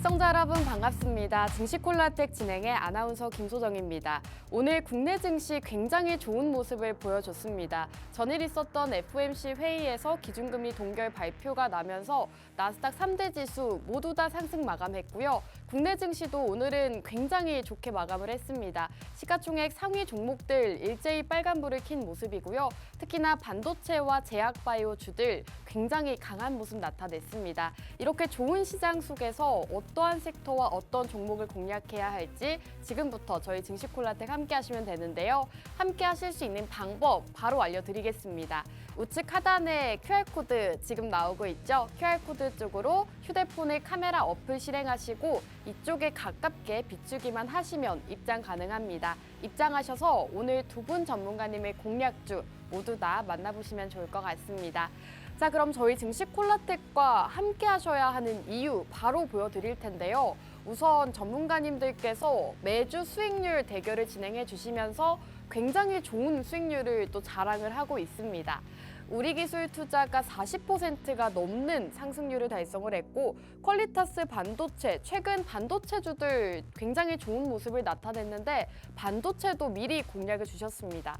시청자 여러분 반갑습니다. 증시콜라텍 진행의 아나운서 김소정입니다. 오늘 국내 증시 굉장히 좋은 모습을 보여줬습니다. 전일 있었던 FOMC 회의에서 기준금리 동결 발표가 나면서 나스닥 3대 지수 모두 다 상승 마감했고요. 국내 증시도 오늘은 굉장히 좋게 마감을 했습니다. 시가총액 상위 종목들 일제히 빨간불을 킨 모습이고요. 특히나 반도체와 제약바이오주들 굉장히 강한 모습 나타냈습니다. 이렇게 좋은 시장 속에서 어떠한 섹터와 어떤 종목을 공략해야 할지 지금부터 저희 증시콜라텍 함께 하시면 되는데요. 함께 하실 수 있는 방법 바로 알려드리겠습니다. 우측 하단에 QR코드 지금 나오고 있죠? QR코드 쪽으로 휴대폰의 카메라 어플 실행하시고 이쪽에 가깝게 비추기만 하시면 입장 가능합니다. 입장하셔서 오늘 두 분 전문가님의 공략주 모두 다 만나보시면 좋을 것 같습니다. 자, 그럼 저희 증시콜라텍과 함께 하셔야 하는 이유 바로 보여드릴 텐데요. 우선 전문가님들께서 매주 수익률 대결을 진행해 주시면서 굉장히 좋은 수익률을 또 자랑을 하고 있습니다. 우리기술투자가 40%가 넘는 상승률을 달성을 했고 퀄리타스 반도체, 최근 반도체주들 굉장히 좋은 모습을 나타냈는데 반도체도 미리 공략을 주셨습니다.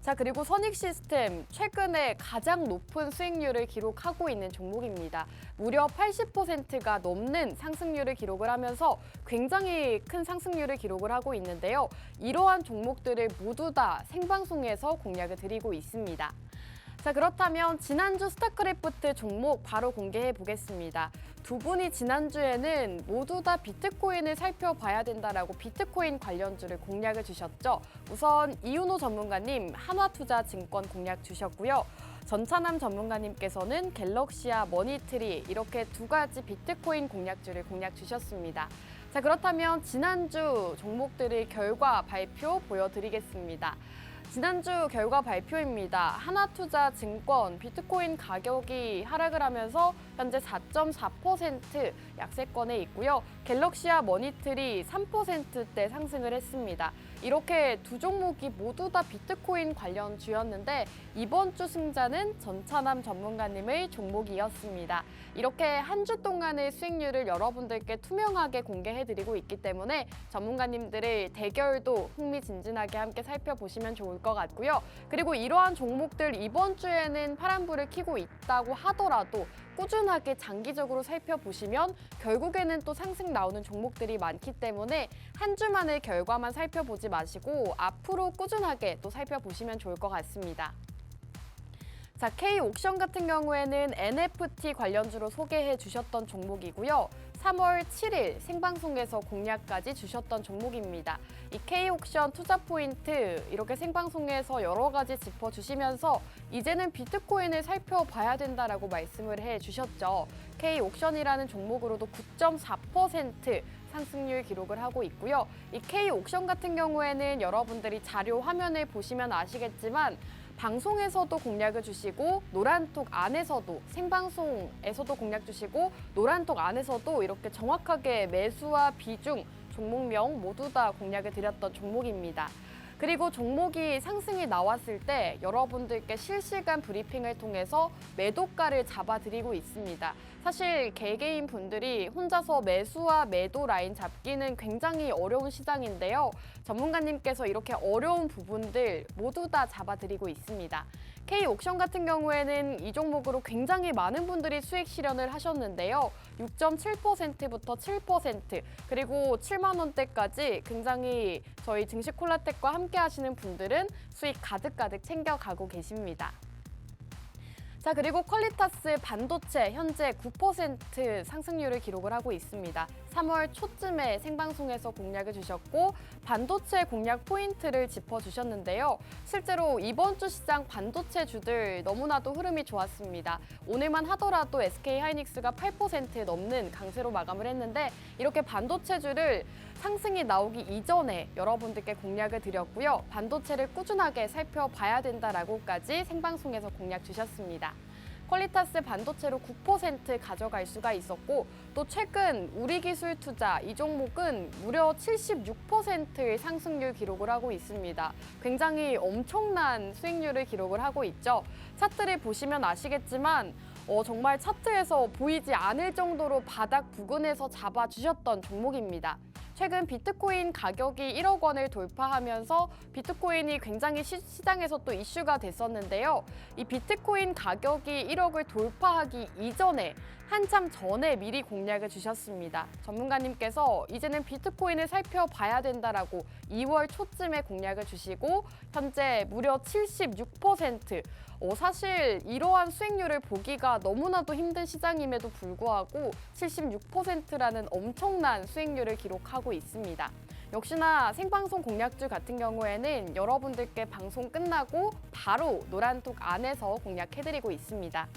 자, 그리고 선익시스템 최근에 가장 높은 수익률을 기록하고 있는 종목입니다. 무려 80%가 넘는 상승률을 기록을 하면서 굉장히 큰 상승률을 기록을 하고 있는데요. 이러한 종목들을 모두 다 생방송에서 공략을 드리고 있습니다. 자, 그렇다면 지난주 스타크래프트 종목 바로 공개해 보겠습니다. 두 분이 지난주에는 모두 다 비트코인을 살펴봐야 된다라고 비트코인 관련주를 공략을 주셨죠. 우선 이윤호 전문가님 한화투자증권 공략 주셨고요. 전차남 전문가님께서는 갤럭시와 머니트리 이렇게 두 가지 비트코인 공략주를 공략 주셨습니다. 자, 그렇다면 지난주 종목들의 결과 발표 보여드리겠습니다. 지난주 결과 발표입니다. 하나투자증권 비트코인 가격이 하락을 하면서 현재 4.4% 약세권에 있고요. 갤럭시와 머니트리 3%대 상승을 했습니다. 이렇게 두 종목이 모두 다 비트코인 관련주였는데 이번 주 승자는 전차남 전문가님의 종목이었습니다. 이렇게 한 주 동안의 수익률을 여러분들께 투명하게 공개해드리고 있기 때문에 전문가님들의 대결도 흥미진진하게 함께 살펴보시면 좋을 것 같고요. 그리고 이러한 종목들 이번 주에는 파란불을 켜고 있다고 하더라도 꾸준하게 장기적으로 살펴보시면 결국에는 또 상승 나오는 종목들이 많기 때문에 한 주만의 결과만 살펴보지 마시고 앞으로 꾸준하게 또 살펴보시면 좋을 것 같습니다. 자, K옥션 같은 경우에는 NFT 관련주로 소개해 주셨던 종목이고요. 3월 7일 생방송에서 공략까지 주셨던 종목입니다. 이 K옥션 투자 포인트 이렇게 생방송에서 여러 가지 짚어주시면서 이제는 비트코인을 살펴봐야 된다라고 말씀을 해주셨죠. K옥션이라는 종목으로도 9.4% 상승률 기록을 하고 있고요. 이 K옥션 같은 경우에는 여러분들이 자료 화면을 보시면 아시겠지만 방송에서도 공략을 주시고 노란톡 안에서도 생방송에서도 공략 주시고 노란톡 안에서도 이렇게 정확하게 매수와 비중, 종목명 모두 다 공략을 드렸던 종목입니다. 그리고 종목이 상승이 나왔을 때 여러분들께 실시간 브리핑을 통해서 매도가를 잡아드리고 있습니다. 사실 개개인 분들이 혼자서 매수와 매도 라인 잡기는 굉장히 어려운 시장인데요. 전문가님께서 이렇게 어려운 부분들 모두 다 잡아드리고 있습니다. K옥션 같은 경우에는 이 종목으로 굉장히 많은 분들이 수익 실현을 하셨는데요. 6.7%부터 7% 그리고 7만 원대까지 굉장히 저희 증시콜라텍과 함께 하시는 분들은 수익 가득가득 챙겨가고 계십니다. 자, 그리고 퀄리타스 반도체 현재 9% 상승률을 기록을 하고 있습니다. 3월 초쯤에 생방송에서 공략을 주셨고 반도체 공략 포인트를 짚어주셨는데요. 실제로 이번 주 시장 반도체주들 너무나도 흐름이 좋았습니다. 오늘만 하더라도 SK하이닉스가 8% 넘는 강세로 마감을 했는데 이렇게 반도체주를 상승이 나오기 이전에 여러분들께 공략을 드렸고요. 반도체를 꾸준하게 살펴봐야 된다라고까지 생방송에서 공략 주셨습니다. 퀄리타스 반도체로 9% 가져갈 수가 있었고 또 최근 우리기술투자 이 종목은 무려 76%의 상승률 기록을 하고 있습니다. 굉장히 엄청난 수익률을 기록을 하고 있죠. 차트를 보시면 아시겠지만 정말 차트에서 보이지 않을 정도로 바닥 부근에서 잡아주셨던 종목입니다. 최근 비트코인 가격이 1억 원을 돌파하면서 비트코인이 굉장히 시장에서 또 이슈가 됐었는데요. 이 비트코인 가격이 1억을 돌파하기 이전에 한참 전에 미리 공략을 주셨습니다. 전문가님께서 이제는 비트코인을 살펴봐야 된다라고 2월 초쯤에 공략을 주시고 현재 무려 76%. 사실 이러한 수익률을 보기가 너무나도 힘든 시장임에도 불구하고 76%라는 엄청난 수익률을 기록하고 있습니다. 역시나 생방송 공략주 같은 경우에는 여러분들께 방송 끝나고 바로 노란톡 안에서 공략해드리고 있습니다.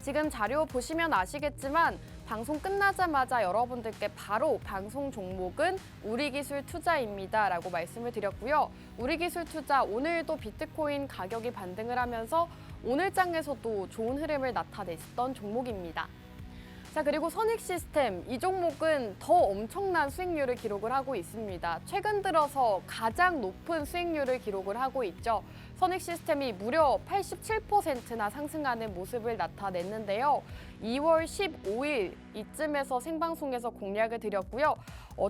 지금 자료 보시면 아시겠지만 방송 끝나자마자 여러분들께 바로 방송 종목은 우리기술투자입니다 라고 말씀을 드렸고요. 우리기술투자 오늘도 비트코인 가격이 반등을 하면서 오늘 장에서도 좋은 흐름을 나타냈던 종목입니다. 자, 그리고 선익시스템, 이 종목은 더 엄청난 수익률을 기록을 하고 있습니다. 최근 들어서 가장 높은 수익률을 기록을 하고 있죠. 선익시스템이 무려 87%나 상승하는 모습을 나타냈는데요. 2월 15일 이쯤에서 생방송에서 공략을 드렸고요.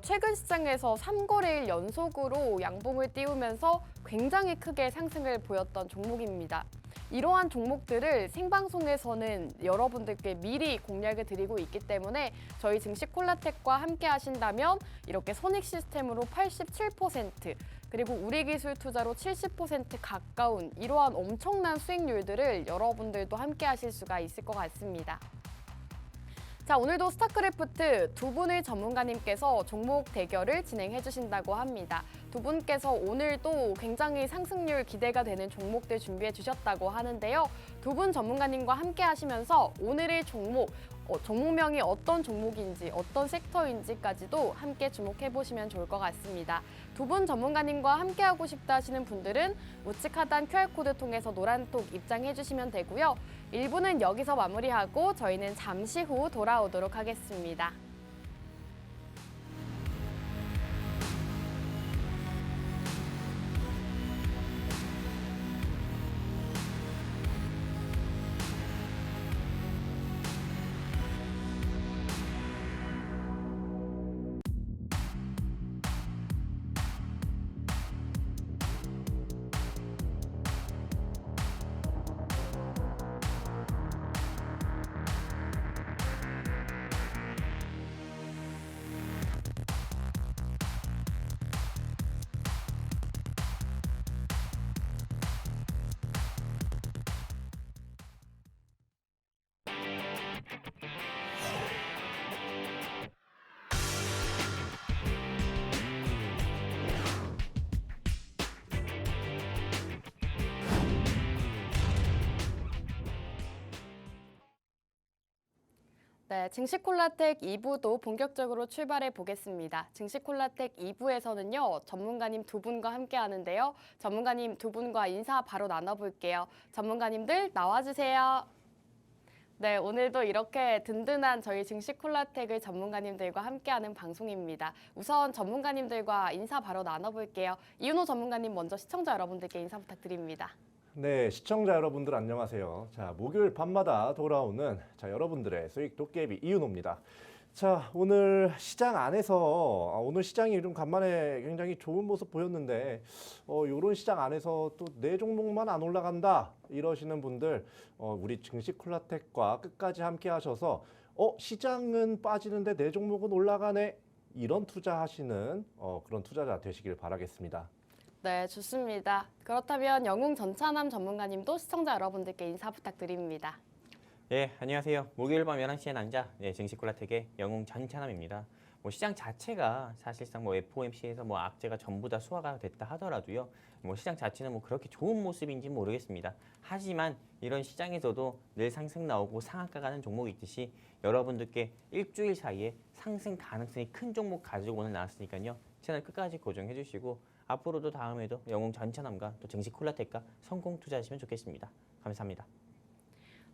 최근 시장에서 3거래일 연속으로 양봉을 띄우면서 굉장히 크게 상승을 보였던 종목입니다. 이러한 종목들을 생방송에서는 여러분들께 미리 공략을 드리고 있기 때문에 저희 증시콜라텍과 함께 하신다면 이렇게 선익시스템으로 87% 그리고 우리기술투자로 70% 가까운 이러한 엄청난 수익률들을 여러분들도 함께 하실 수가 있을 것 같습니다. 자, 오늘도 스타크래프트 두 분의 전문가님께서 종목 대결을 진행해 주신다고 합니다. 두 분께서 오늘도 굉장히 상승률 기대가 되는 종목들 준비해 주셨다고 하는데요. 두 분 전문가님과 함께 하시면서 오늘의 종목명이 어떤 종목인지 어떤 섹터인지까지도 함께 주목해 보시면 좋을 것 같습니다. 두 분 전문가님과 함께하고 싶다 하시는 분들은 우측 하단 QR코드 통해서 노란톡 입장해 주시면 되고요. 1부는 여기서 마무리하고 저희는 잠시 후 돌아오도록 하겠습니다. 네, 증시콜라텍 2부도 본격적으로 출발해 보겠습니다. 증시콜라텍 2부에서는요, 전문가님 두 분과 함께 하는데요. 전문가님 두 분과 인사 바로 나눠볼게요. 전문가님들 나와주세요. 네, 오늘도 이렇게 든든한 저희 증시콜라텍의 전문가님들과 함께하는 방송입니다. 우선 전문가님들과 인사 바로 나눠볼게요. 이윤호 전문가님 먼저 시청자 여러분들께 인사 부탁드립니다. 네, 시청자 여러분들 안녕하세요. 자, 목요일 밤마다 돌아오는 여러분들의 수익 도깨비 이윤호입니다. 자, 오늘 시장 안에서 오늘 시장이 좀 간만에 굉장히 좋은 모습 보였는데 이런 시장 안에서 또 내 종목만 안 올라간다 이러시는 분들 우리 증시콜라텍과 끝까지 함께 하셔서 시장은 빠지는데 내 종목은 올라가네 이런 투자하시는 그런 투자자 되시길 바라겠습니다. 네, 좋습니다. 그렇다면 영웅 전찬함 전문가님도 시청자 여러분들께 인사 부탁드립니다. 네, 안녕하세요. 목요일 밤 11시의 남자, 증시콜라텍의 영웅 전찬함입니다. 시장 자체가 사실상 FOMC에서 악재가 전부 다 소화가 됐다 하더라도요. 시장 자체는 그렇게 좋은 모습인지 모르겠습니다. 하지만 이런 시장에서도 늘 상승 나오고 상한가 가는 종목이 있듯이 여러분들께 일주일 사이에 상승 가능성이 큰 종목 가지고 오늘 나왔으니까요. 채널 끝까지 고정해 주시고 앞으로도 다음에도 영웅 전찬함과 또 증시콜라텍과 성공 투자하시면 좋겠습니다. 감사합니다.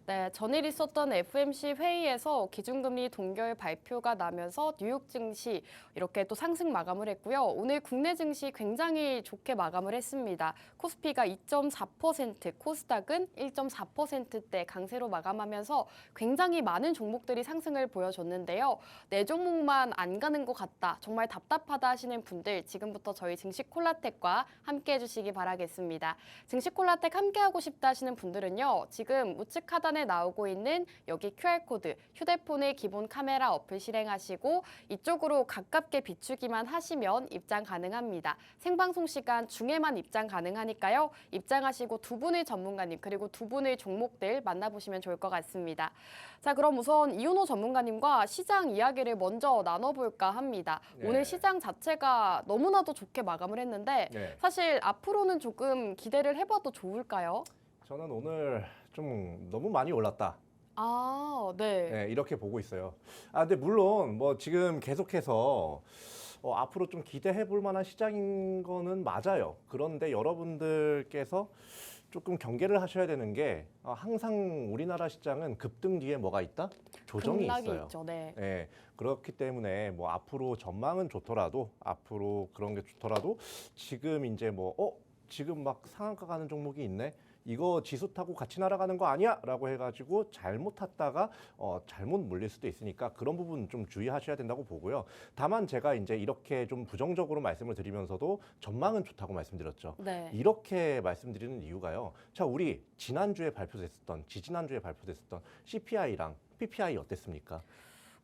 네, 전일 있었던 FOMC 회의에서 기준금리 동결 발표가 나면서 뉴욕 증시 이렇게 또 상승 마감을 했고요. 오늘 국내 증시 굉장히 좋게 마감을 했습니다. 코스피가 2.4%, 코스닥은 1.4%대 강세로 마감하면서 굉장히 많은 종목들이 상승을 보여줬는데요. 네 종목만 안 가는 것 같다, 정말 답답하다 하시는 분들 지금부터 저희 증시콜라텍과 함께 해주시기 바라겠습니다. 증시콜라텍 함께하고 싶다 하시는 분들은요. 지금 우측 하단에 나오고 있는 여기 QR코드, 휴대폰의 기본 카메라 어플 실행하시고 이쪽으로 가깝게 비추기만 하시면 입장 가능합니다. 생방송 시간 중에만 입장 가능하니까요. 입장하시고 두 분의 전문가님 그리고 두 분의 종목들 만나보시면 좋을 것 같습니다. 자, 그럼 우선 이윤호 전문가님과 시장 이야기를 먼저 나눠볼까 합니다. 네. 오늘 시장 자체가 너무나도 좋게 마감을 했는데 네. 사실 앞으로는 조금 기대를 해봐도 좋을까요? 저는 오늘 좀 너무 많이 올랐다. 아, 네. 네, 이렇게 보고 있어요. 근데 물론 뭐 지금 계속해서 앞으로 좀 기대해 볼 만한 시장인 거는 맞아요. 그런데 여러분들께서 조금 경계를 하셔야 되는 게 항상 우리나라 시장은 급등 뒤에 뭐가 있다? 조정이 급락이 있어요. 있죠, 네. 네, 그렇기 때문에 뭐 앞으로 전망은 좋더라도 앞으로 그런 게 좋더라도 지금 이제 지금 막 상한가 가는 종목이 있네. 이거 지수 타고 같이 날아가는 거 아니야? 라고 해가지고 잘못 탔다가 잘못 물릴 수도 있으니까 그런 부분 좀 주의하셔야 된다고 보고요. 다만 제가 이제 이렇게 좀 부정적으로 말씀을 드리면서도 전망은 좋다고 말씀드렸죠. 네. 이렇게 말씀드리는 이유가요. 자, 우리 지난주에 발표됐었던, 지지난주에 발표됐었던 CPI랑 PPI 어땠습니까?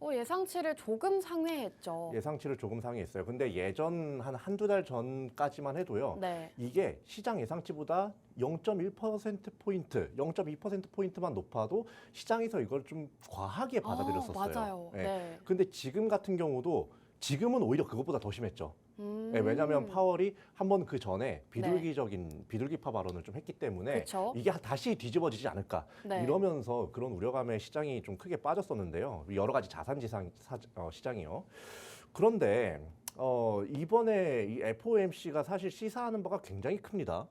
예상치를 조금 상회했죠. 예상치를 조금 상회했어요. 근데 예전 한두 달 전까지만 해도요. 네. 이게 시장 예상치보다 0.1%포인트, 0.2%포인트만 높아도 시장에서 이걸 좀 과하게 받아들였었어요. 맞아요. 네. 네. 근데 지금 같은 경우도 지금은 오히려 그것보다 더 심했죠. 네, 왜냐하면 파월이 한번 그 전에 비둘기파 발언을 좀 했기 때문에 그쵸? 이게 다시 뒤집어지지 않을까 네. 이러면서 그런 우려감에 시장이 좀 크게 빠졌었는데요. 여러 가지 자산 시장이요. 그런데 이번에 이 FOMC가 사실 시사하는 바가 굉장히 큽니다.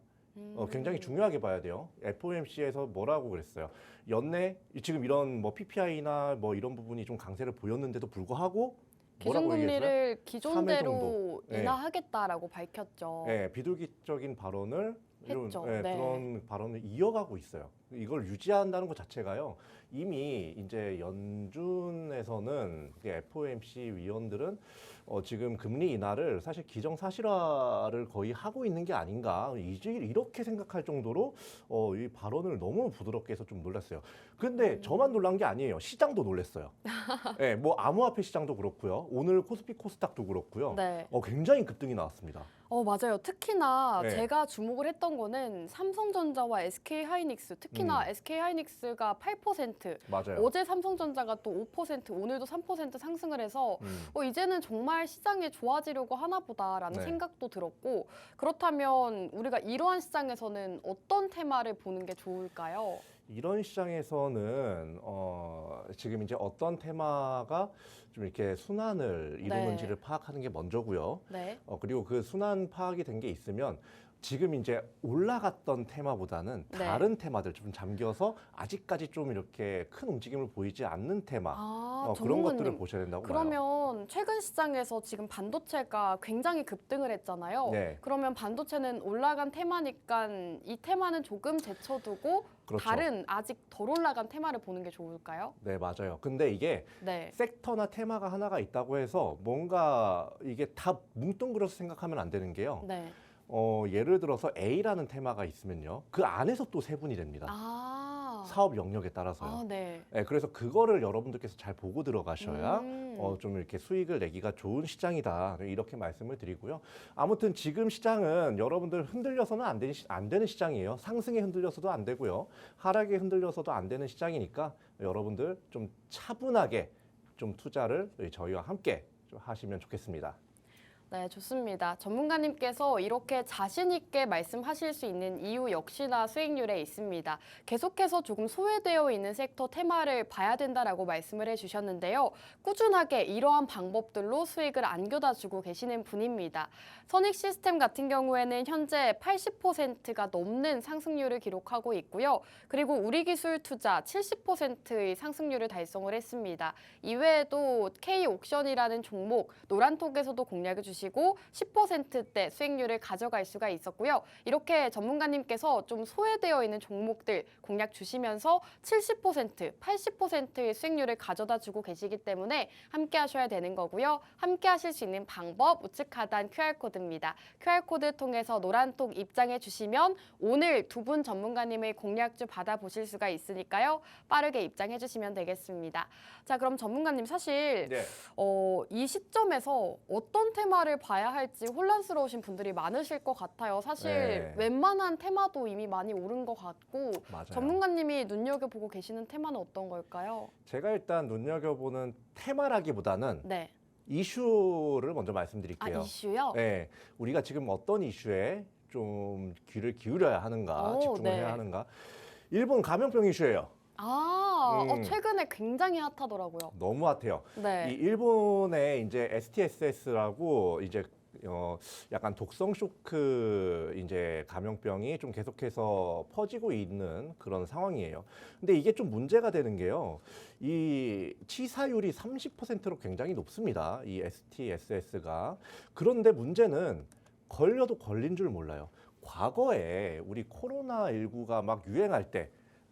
굉장히 중요하게 봐야 돼요. FOMC에서 뭐라고 그랬어요? 연내 지금 이런 뭐 PPI나 뭐 이런 부분이 좀 강세를 보였는데도 불구하고 뭐라고 얘기했어요? 기준금리를 3회 기존대로 정도. 네. 인하하겠다라고 밝혔죠. 네, 비둘기적인 발언을 했죠. 네, 네. 그런 발언을 이어가고 있어요. 이걸 유지한다는 것 자체가요. 이미 이제 연준에서는 FOMC 위원들은 지금 금리 인하를 사실 기정사실화를 거의 하고 있는 게 아닌가 이제 이렇게 생각할 정도로 이 발언을 너무 부드럽게 해서 좀 놀랐어요. 근데 저만 놀란 게 아니에요. 시장도 놀랐어요. 네, 뭐 암호화폐 시장도 그렇고요. 오늘 코스피 코스닥도 그렇고요. 네. 굉장히 급등이 나왔습니다. 맞아요. 특히나 네. 제가 주목을 했던 거는 삼성전자와 SK하이닉스, 특히나 SK하이닉스가 8%, 맞아요. 어제 삼성전자가 또 5%, 오늘도 3% 상승을 해서 이제는 정말 시장이 좋아지려고 하나 보다라는 네. 생각도 들었고, 그렇다면 우리가 이러한 시장에서는 어떤 테마를 보는 게 좋을까요? 이런 시장에서는 지금 이제 어떤 테마가 좀 이렇게 순환을 이루는지를 파악하는 게 먼저고요. 네. 그리고 그 순환 파악이 된 게 있으면 지금 이제 올라갔던 테마보다는 네. 다른 테마들 좀 잠겨서 아직까지 좀 이렇게 큰 움직임을 보이지 않는 테마 그런 것들을 전문가님. 보셔야 된다고 봐요. 그러면 최근 시장에서 지금 반도체가 굉장히 급등을 했잖아요. 네. 그러면 반도체는 올라간 테마니까 이 테마는 조금 제쳐두고 그렇죠. 다른 아직 덜 올라간 테마를 보는 게 좋을까요? 네, 맞아요. 근데 이게 네. 섹터나 테마가 하나가 있다고 해서 뭔가 이게 다 뭉뚱그려서 생각하면 안 되는 게요. 네. 예를 들어서 A라는 테마가 있으면요. 그 안에서 또 세분이 됩니다. 사업 영역에 따라서요. 네. 네, 그래서 그거를 여러분들께서 잘 보고 들어가셔야 음. 좀 이렇게 수익을 내기가 좋은 시장이다. 이렇게 말씀을 드리고요. 아무튼 지금 시장은 여러분들 흔들려서는 안 되는 시장이에요. 상승에 흔들려서도 안 되고요. 하락에 흔들려서도 안 되는 시장이니까 여러분들 좀 차분하게 좀 투자를 저희와 함께 좀 하시면 좋겠습니다. 네, 좋습니다. 전문가님께서 이렇게 자신 있게 말씀하실 수 있는 이유 역시나 수익률에 있습니다. 계속해서 조금 소외되어 있는 섹터 테마를 봐야 된다라고 말씀을 해주셨는데요. 꾸준하게 이러한 방법들로 수익을 안겨다 주고 계시는 분입니다. 선익 시스템 같은 경우에는 현재 80%가 넘는 상승률을 기록하고 있고요. 그리고 우리기술투자 70%의 상승률을 달성을 했습니다. 이외에도 K옥션이라는 종목 노란톡에서도 공략해 주시고 10%대 수익률을 가져갈 수가 있었고요. 이렇게 전문가님께서 좀 소외되어 있는 종목들 공략 주시면서 70%, 80%의 수익률을 가져다 주고 계시기 때문에 함께 하셔야 되는 거고요. 함께 하실 수 있는 방법 우측 하단 QR코드입니다. QR코드 통해서 노란톡 입장해 주시면 오늘 두 분 전문가님의 공략주 받아보실 수가 있으니까요. 빠르게 입장해 주시면 되겠습니다. 자, 그럼 전문가님 사실 네. 이 시점에서 어떤 테마를 봐야 할지 혼란스러우신 분들이 많으실 것 같아요. 사실 네. 웬만한 테마도 이미 많이 오른 것 같고 맞아요. 전문가님이 눈여겨보고 계시는 테마는 어떤 걸까요? 제가 일단 눈여겨보는 테마라기보다는 네. 이슈를 먼저 아, 말씀드릴게요. 이슈요? 네, 우리가 지금 어떤 이슈에 좀 귀를 기울여야 하는가, 오, 집중을 네. 해야 하는가. 일본 감염병 이슈예요. 최근에 굉장히 핫하더라고요. 너무 핫해요. 이 네. 일본의 이제 STSS라고 이제 약간 독성 쇼크 이제 감염병이 좀 계속해서 퍼지고 있는 그런 상황이에요. 근데 이게 좀 문제가 되는 게요. 이 치사율이 30%로 굉장히 높습니다. 이 STSS가. 그런데 문제는 걸려도 걸린 줄 몰라요. 과거에 우리 코로나19가 막 유행할 때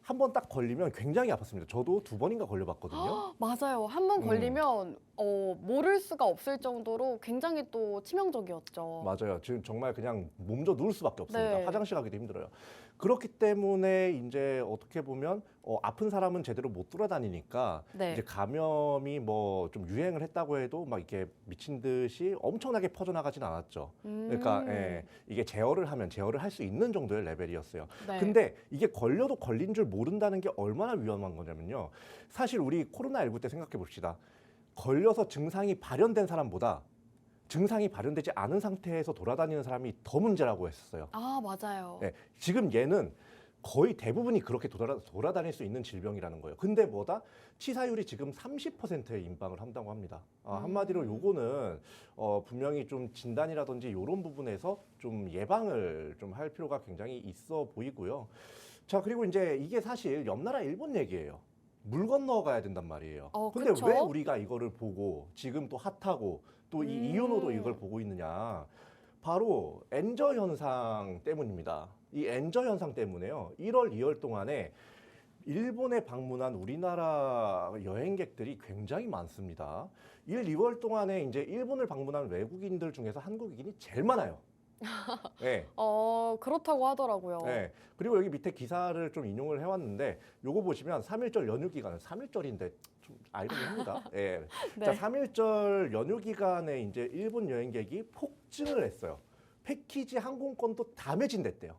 한 번 딱 걸리면 굉장히 아팠습니다. 저도 2번인가 걸려봤거든요. 맞아요. 한 번 걸리면 모를 수가 없을 정도로 굉장히 또 치명적이었죠. 맞아요. 지금 정말 그냥 몸져 누울 수밖에 없습니다. 네. 화장실 가기도 힘들어요. 그렇기 때문에 이제 어떻게 보면 아픈 사람은 제대로 못 돌아다니니까 네. 이제 감염이 뭐 좀 유행을 했다고 해도 막 이렇게 미친 듯이 엄청나게 퍼져나가진 않았죠. 그러니까 이게 제어를 하면 제어를 할 수 있는 정도의 레벨이었어요. 네. 근데 이게 걸려도 걸린 줄 모른다는 게 얼마나 위험한 거냐면요. 사실 우리 코로나19 때 생각해 봅시다. 걸려서 증상이 발현된 사람보다 증상이 발현되지 않은 상태에서 돌아다니는 사람이 더 문제라고 했었어요. 아, 맞아요. 네, 지금 얘는 거의 대부분이 그렇게 돌아다닐 수 있는 질병이라는 거예요. 근데 뭐다? 치사율이 지금 30%에 임박을 한다고 합니다. 한마디로 요거는 분명히 좀 진단이라든지 이런 부분에서 좀 예방을 좀 할 필요가 굉장히 있어 보이고요. 자, 그리고 이제 이게 사실 옆나라 일본 얘기예요. 물 건너 가야 된단 말이에요. 근데 그쵸? 왜 우리가 이거를 보고 지금 또 핫하고 또 이 이윤호도 이걸 보고 있느냐? 바로 엔저 현상 때문입니다. 이 엔저 현상 때문에요. 1월, 2월 동안에 일본에 방문한 우리나라 여행객들이 굉장히 많습니다. 1, 2월 동안에 이제 일본을 방문한 외국인들 중에서 한국인이 제일 많아요. 네. 그렇다고 하더라고요. 네. 그리고 여기 밑에 기사를 좀 인용을 해왔는데 요거 보시면 3.1절 연휴 기간은 3.1절인데 좀 아이러니합니다. 네. 네. 자, 3.1절 연휴 기간에 이제 일본 여행객이 폭증을 했어요. 패키지 항공권도 다 매진됐대요.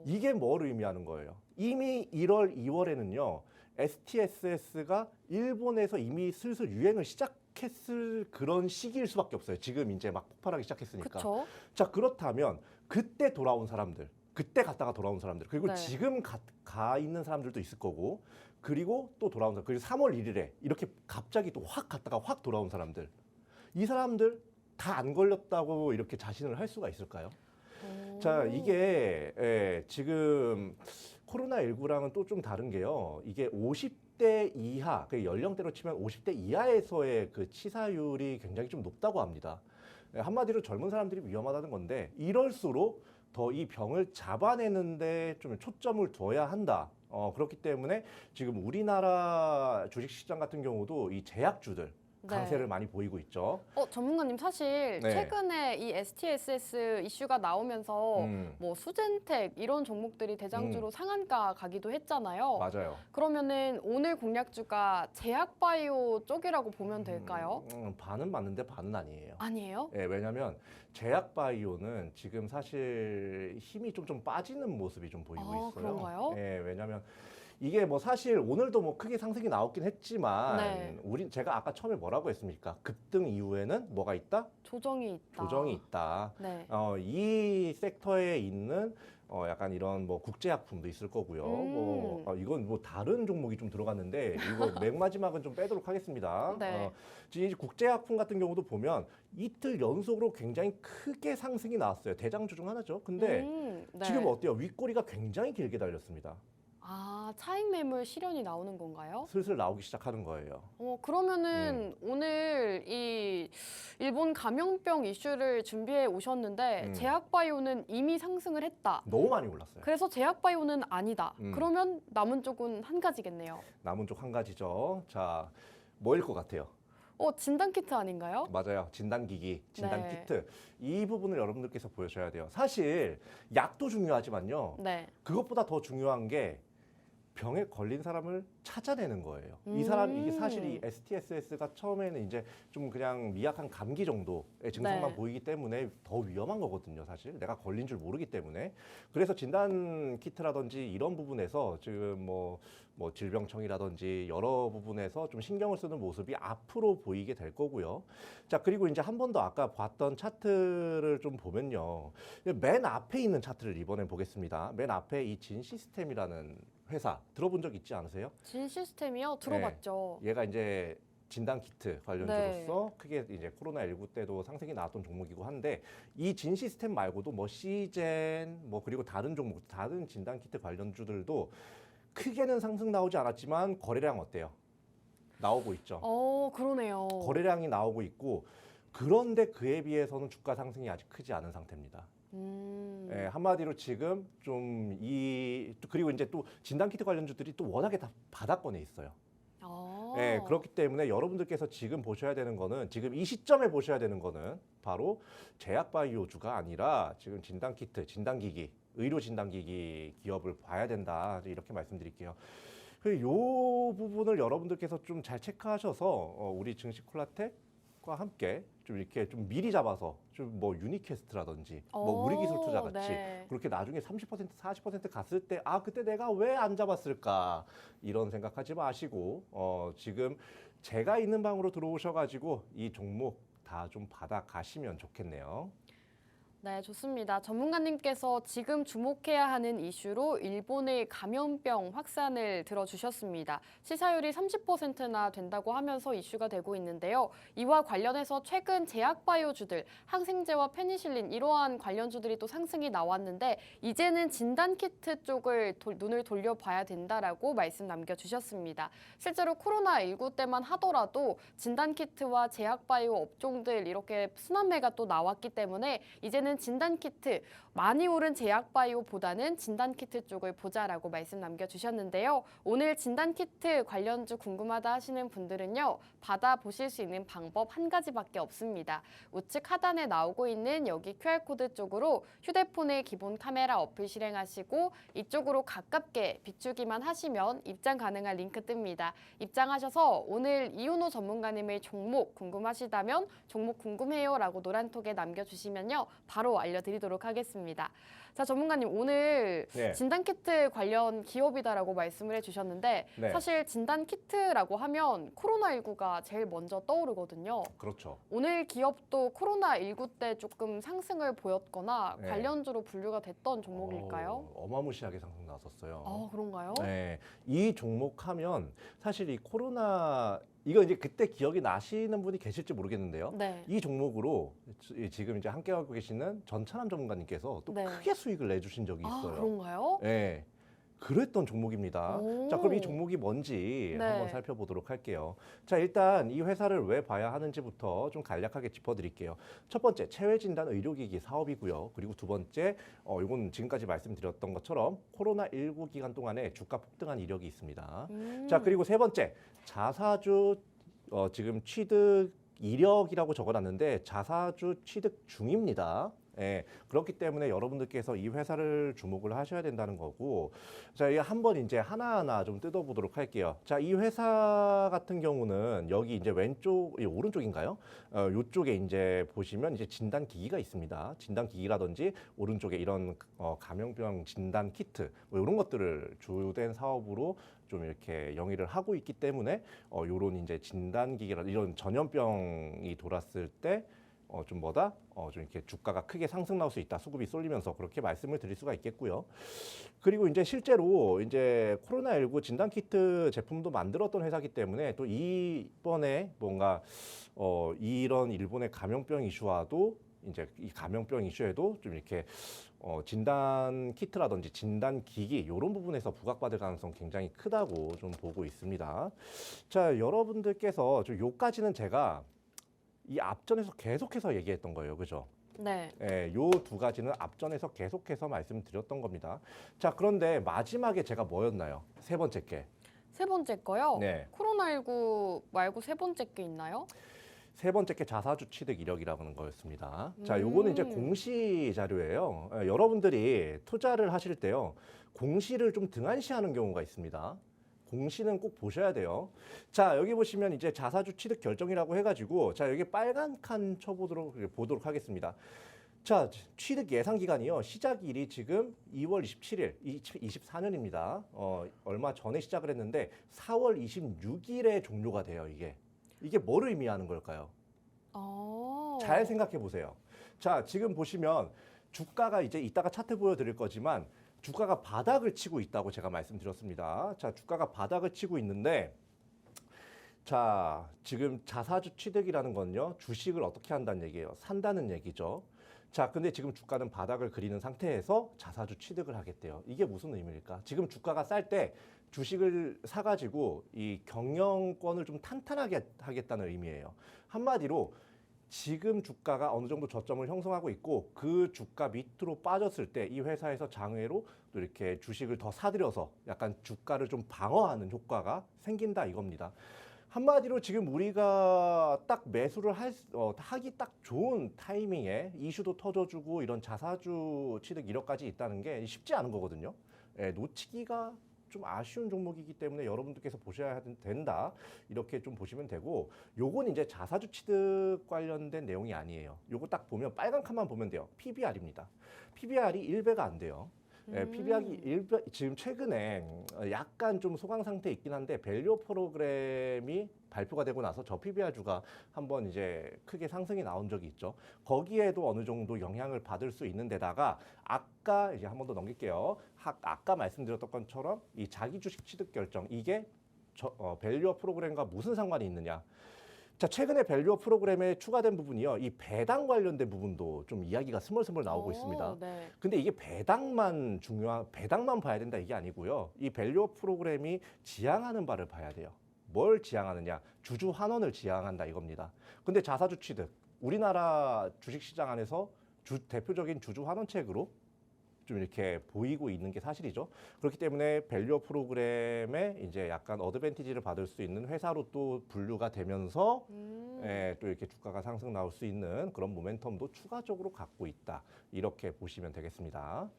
이게 뭘 의미하는 거예요? 이미 1월, 2월에는요. STSS가 일본에서 이미 슬슬 유행을 시작했을 그런 시기일 수밖에 없어요. 지금 이제 막 폭발하기 시작했으니까. 그렇죠. 자, 그렇다면 그때 돌아온 사람들, 그때 갔다가 돌아온 사람들, 그리고 네. 지금 가 있는 사람들도 있을 거고, 그리고 또 돌아온 사람, 그리고 3월 1일에 이렇게 갑자기 또 확 갔다가 확 돌아온 사람들, 이 사람들 다 안 걸렸다고 이렇게 자신을 할 수가 있을까요? 자, 이게 지금 코로나19랑은 또 좀 다른 게요. 이게 50대 이하, 그 연령대로 치면 50대 이하에서의 그 치사율이 굉장히 좀 높다고 합니다. 한마디로 젊은 사람들이 위험하다는 건데 이럴수록 더 이 병을 잡아내는데 좀 초점을 둬야 한다. 그렇기 때문에 지금 우리나라 주식시장 같은 경우도 이 제약주들 강세를 많이 보이고 있죠. 전문가님 사실 네. 최근에 이 STSS 이슈가 나오면서 음. 뭐 수젠텍 이런 종목들이 대장주로 상한가 가기도 했잖아요. 맞아요. 그러면은 오늘 공략주가 제약바이오 쪽이라고 보면 될까요? 반은 맞는데 반은 아니에요. 아니에요? 네, 왜냐하면 제약바이오는 지금 사실 힘이 좀 빠지는 모습이 좀 보이고 있어요. 그런가요? 네, 왜냐하면 이게 뭐 사실 오늘도 뭐 크게 상승이 나왔긴 했지만 네. 제가 아까 처음에 뭐라고 했습니까? 급등 이후에는 뭐가 있다? 조정이 있다. 조정이 있다. 네. 이 섹터에 있는 약간 이런 뭐 국제약품도 있을 거고요. 이건 뭐 다른 종목이 좀 들어갔는데 이거 맨 마지막은 좀 빼도록 하겠습니다. 네. 지금 이제 국제약품 같은 경우도 보면 이틀 연속으로 굉장히 크게 상승이 나왔어요. 대장주 중 하나죠. 근데 네. 지금 어때요? 윗꼬리가 굉장히 길게 달렸습니다. 아, 차익 매물 실현이 나오는 건가요? 슬슬 나오기 시작하는 거예요. 그러면은 오늘 이 일본 감염병 이슈를 준비해 오셨는데 제약바이오는 이미 상승을 했다. 너무 많이 올랐어요. 그래서 제약바이오는 아니다. 음. 그러면 남은 쪽은 한 가지겠네요. 남은 쪽 한 가지죠. 자, 뭐일 것 같아요? 진단키트 아닌가요? 맞아요. 진단기기, 네. 진단키트. 이 부분을 여러분들께서 보셔야 돼요. 사실 약도 중요하지만요. 네. 그것보다 더 중요한 게 병에 걸린 사람을 찾아내는 거예요. 이 사람 이게 사실 이 STSS가 처음에는 이제 좀 그냥 미약한 감기 정도의 증상만 네. 보이기 때문에 더 위험한 거거든요. 사실 내가 걸린 줄 모르기 때문에. 그래서 진단 키트라든지 이런 부분에서 지금 뭐 질병청이라든지 여러 부분에서 좀 신경을 쓰는 모습이 앞으로 보이게 될 거고요. 자, 그리고 이제 한 번 더 아까 봤던 차트를 좀 보면요. 맨 앞에 있는 차트를 이번엔 보겠습니다. 맨 앞에 이 진시스템이라는 회사 들어본 적 있지 않으세요? 진 시스템이요? 들어봤죠. 얘가 이제 진단 키트 관련주로서 크게 이제 코로나19 때도 상승이 나왔던 종목이고 한데 이 진 시스템 말고도 뭐 시젠 뭐 그리고 다른 종목, 다른 진단 키트 관련주들도 크게는 상승 나오지 않았지만 거래량 어때요? 나오고 있죠. 그러네요. 거래량이 나오고 있고 그런데 그에 비해서는 주가 상승이 아직 크지 않은 상태입니다. 한마디로 지금 좀 그리고 이제 또 진단키트 관련주들이 또 워낙에 다 바닥권에 있어요. 그렇기 때문에 여러분들께서 지금 보셔야 되는 거는 지금 이 시점에 보셔야 되는 거는 바로 제약바이오주가 아니라 지금 진단키트, 진단기기, 의료 진단기기 기업을 봐야 된다 이렇게 말씀드릴게요. 이 부분을 여러분들께서 좀 잘 체크하셔서 우리 증시콜라텍과 함께 좀 이렇게 좀 미리 잡아서 좀 뭐 유니캐스트라든지 뭐 우리기술투자 같이 네. 그렇게 나중에 30% 40% 갔을 때 그때 내가 왜 안 잡았을까 이런 생각하지 마시고 지금 제가 있는 방으로 들어오셔가지고 이 종목 다 좀 받아 가시면 좋겠네요. 네, 좋습니다. 전문가님께서 지금 주목해야 하는 이슈로 일본의 감염병 확산을 들어주셨습니다. 시사율이 30%나 된다고 하면서 이슈가 되고 있는데요. 이와 관련해서 최근 제약바이오주들, 항생제와 페니실린 이러한 관련주들이 또 상승이 나왔는데 이제는 진단키트 쪽을 눈을 돌려봐야 된다라고 말씀 남겨주셨습니다. 실제로 코로나19 때만 하더라도 진단키트와 제약바이오 업종들 이렇게 순환매가 또 나왔기 때문에 이제는 진단키트, 많이 오른 제약바이오보다는 진단키트 쪽을 보자라고 말씀 남겨주셨는데요. 오늘 진단키트 관련주 궁금하다 하시는 분들은요. 받아보실 수 있는 방법 한 가지밖에 없습니다. 우측 하단에 나오고 있는 여기 QR코드 쪽으로 휴대폰의 기본 카메라 어플 실행하시고 이쪽으로 가깝게 비추기만 하시면 입장 가능한 링크 뜹니다. 입장하셔서 오늘 이윤호 전문가님의 종목 궁금하시다면 종목 궁금해요라고 노란톡에 남겨주시면요. 바로 알려드리도록 하겠습니다. 자, 전문가님 오늘 네. 진단키트 관련 기업이다라고 말씀을 해주셨는데 네. 사실 진단키트라고 하면 코로나19가 제일 먼저 떠오르거든요. 그렇죠. 오늘 기업도 코로나19 때 조금 상승을 보였거나 네. 관련주로 분류가 됐던 종목일까요? 어마무시하게 상승 나왔었어요. 그런가요? 네, 이 종목 하면 사실 이 코로나 이거 이제 그때 기억이 나시는 분이 계실지 모르겠는데요. 네. 이 종목으로 지금 이제 함께하고 계시는 전찬함 전문가님께서 또 네. 크게 수익을 내주신 적이 있어요. 그런가요? 네. 그랬던 종목입니다. 오. 자, 그럼 이 종목이 뭔지 네. 한번 살펴보도록 할게요. 자, 일단 이 회사를 왜 봐야 하는지부터 좀 간략하게 짚어드릴게요. 첫 번째, 체외진단 의료기기 사업이고요. 그리고 두 번째, 이건 지금까지 말씀드렸던 것처럼 코로나19 기간 동안에 주가 폭등한 이력이 있습니다. 자, 그리고 세 번째, 자사주 지금 취득 이력이라고 적어놨는데 자사주 취득 중입니다. 예, 그렇기 때문에 여러분들께서 이 회사를 주목을 하셔야 된다는 거고, 자, 이 한번 이제 하나하나 좀 뜯어보도록 할게요. 자, 이 회사 같은 경우는 여기 이제 왼쪽, 이 오른쪽인가요? 요쪽에 이제 보시면 이제 진단 기기가 있습니다. 진단 기기라든지 오른쪽에 이런 감염병 진단 키트 뭐 이런 것들을 주된 사업으로 좀 이렇게 영위를 하고 있기 때문에 요런 이제 진단 기기라 이런 전염병이 돌았을 때 좀 좀 이렇게 주가가 크게 상승 나올 수 있다. 수급이 쏠리면서 그렇게 말씀을 드릴 수가 있겠고요. 그리고 이제 실제로 이제 코로나19 진단 키트 제품도 만들었던 회사이기 때문에 또 이번에 뭔가 이런 일본의 감염병 이슈와도 이제 이 감염병 이슈에도 좀 이렇게 진단 키트라든지 진단 기기 이런 부분에서 부각받을 가능성 굉장히 크다고 좀 보고 있습니다. 자, 여러분들께서 좀 요까지는 제가 이 앞전에서 계속해서 얘기했던 거예요. 그죠? 네. 예, 요 두 가지는 앞전에서 계속해서 말씀드렸던 겁니다. 자, 그런데 마지막에 제가 뭐였나요? 세 번째 게. 세 번째 거요. 네. 코로나19 말고 세 번째 게 있나요? 세 번째 게 자사주 취득 이력이라고 하는 거였습니다. 자, 요거는 이제 공시 자료예요. 여러분들이 투자를 하실 때요. 공시를 좀 등한시하는 경우가 있습니다. 공시는 꼭 보셔야 돼요. 자, 여기 보시면 이제 자사주 취득 결정이라고 해가지고 자, 여기 빨간 칸 보도록 하겠습니다. 자, 취득 예상 기간이요. 시작일이 지금 2월 27일, 24년입니다. 얼마 전에 시작을 했는데 4월 26일에 종료가 돼요, 이게. 이게 뭐를 의미하는 걸까요? 잘 생각해 보세요. 자, 지금 보시면 주가가 이제 이따가 차트 보여드릴 거지만 주가가 바닥을 치고 있다고 제가 말씀드렸습니다. 자, 주가가 바닥을 치고 있는데 자, 지금 자사주 취득이라는 건요. 주식을 어떻게 한다는 얘기예요. 산다는 얘기죠. 자, 근데 지금 주가는 바닥을 그리는 상태에서 자사주 취득을 하겠대요. 이게 무슨 의미일까? 지금 주가가 쌀 때 주식을 사가지고 이 경영권을 좀 탄탄하게 하겠다는 의미예요. 한마디로 지금 주가가 어느 정도 저점을 형성하고 있고 그 주가 밑으로 빠졌을 때 이 회사에서 장외로 또 이렇게 주식을 더 사들여서 약간 주가를 좀 방어하는 효과가 생긴다 이겁니다. 한마디로 지금 우리가 딱 매수를 하기 딱 좋은 타이밍에 이슈도 터져주고 이런 자사주 취득 이력까지 있다는 게 쉽지 않은 거거든요. 예, 놓치기가 좀 아쉬운 종목이기 때문에 여러분들께서 보셔야 된다. 이렇게 좀 보시면 되고 요건 이제 자사주 취득 관련된 내용이 아니에요. 요거 딱 보면 빨간 칸만 보면 돼요. PBR입니다. PBR이 1배가 안 돼요. 예, PBR이 1배, 지금 최근에 약간 좀 소강 상태에 있긴 한데 밸류 프로그램이 발표가 되고 나서 저 PBR주가 한번 이제 크게 상승이 나온 적이 있죠. 거기에도 어느 정도 영향을 받을 수 있는 데다가 아까 이제 한 번 더 넘길게요. 아까 말씀드렸던 것처럼 이 자기 주식 취득 결정 이게 밸류어 프로그램과 무슨 상관이 있느냐. 자, 최근에 밸류어 프로그램에 추가된 부분이요. 이 배당 관련된 부분도 좀 이야기가 스멀스멀 나오고 있습니다. 네. 근데 이게 배당만 봐야 된다 이게 아니고요. 이 밸류어 프로그램이 지향하는 바를 봐야 돼요. 뭘 지향하느냐? 주주 환원을 지향한다 이겁니다. 근데 자사주 취득, 우리나라 주식시장 안에서 대표적인 주주 환원책으로 좀 이렇게 보이고 있는 게 사실이죠. 그렇기 때문에 밸류어 프로그램에 이제 약간 어드밴티지를 받을 수 있는 회사로 또 분류가 되면서 또 이렇게 주가가 상승 나올 수 있는 그런 모멘텀도 추가적으로 갖고 있다. 이렇게 보시면 되겠습니다.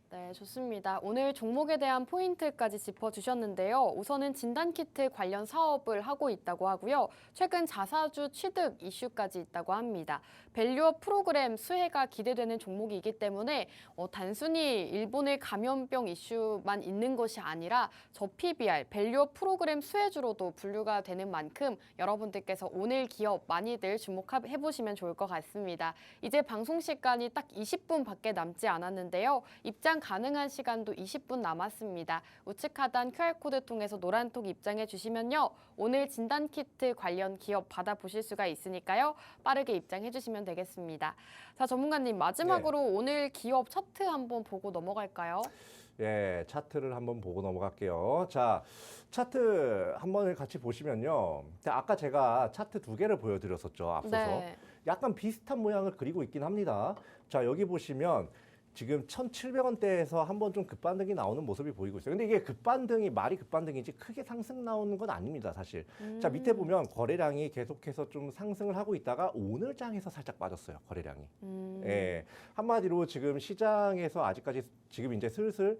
네, 좋습니다. 오늘 종목에 대한 포인트까지 짚어주셨는데요. 우선은 진단키트 관련 사업을 하고 있다고 하고요. 최근 자사주 취득 이슈까지 있다고 합니다. 밸류어 프로그램 수혜가 기대되는 종목이기 때문에 단순히 일본의 감염병 이슈만 있는 것이 아니라 저 PBR, 밸류어 프로그램 수혜주로도 분류가 되는 만큼 여러분들께서 오늘 기업 많이들 주목해보시면 좋을 것 같습니다. 이제 방송 시간이 딱 20분밖에 남지 않았는데요. 입장 가능한 시간도 20분 남았습니다. 우측 하단 QR코드 통해서 노란톡 입장해 주시면요. 오늘 진단키트 관련 기업 받아보실 수가 있으니까요. 빠르게 입장해 주시면 되겠습니다. 자, 전문가님 마지막으로 오늘 기업 차트 한번 보고 넘어갈까요? 예, 차트를 한번 보고 넘어갈게요. 자, 차트 한번 같이 보시면요. 아까 제가 차트 두 개를 보여드렸었죠, 앞서서. 네. 약간 비슷한 모양을 그리고 있긴 합니다. 자, 여기 보시면 지금 1,700원대에서 한번 좀 급반등이 나오는 모습이 보이고 있어요. 근데 이게 급반등이 말이 급반등이지 크게 상승 나오는 건 아닙니다, 사실. 자, 밑에 보면 거래량이 계속해서 좀 상승을 하고 있다가 오늘 장에서 살짝 빠졌어요, 거래량이. 예, 한마디로 지금 시장에서 아직까지 지금 이제 슬슬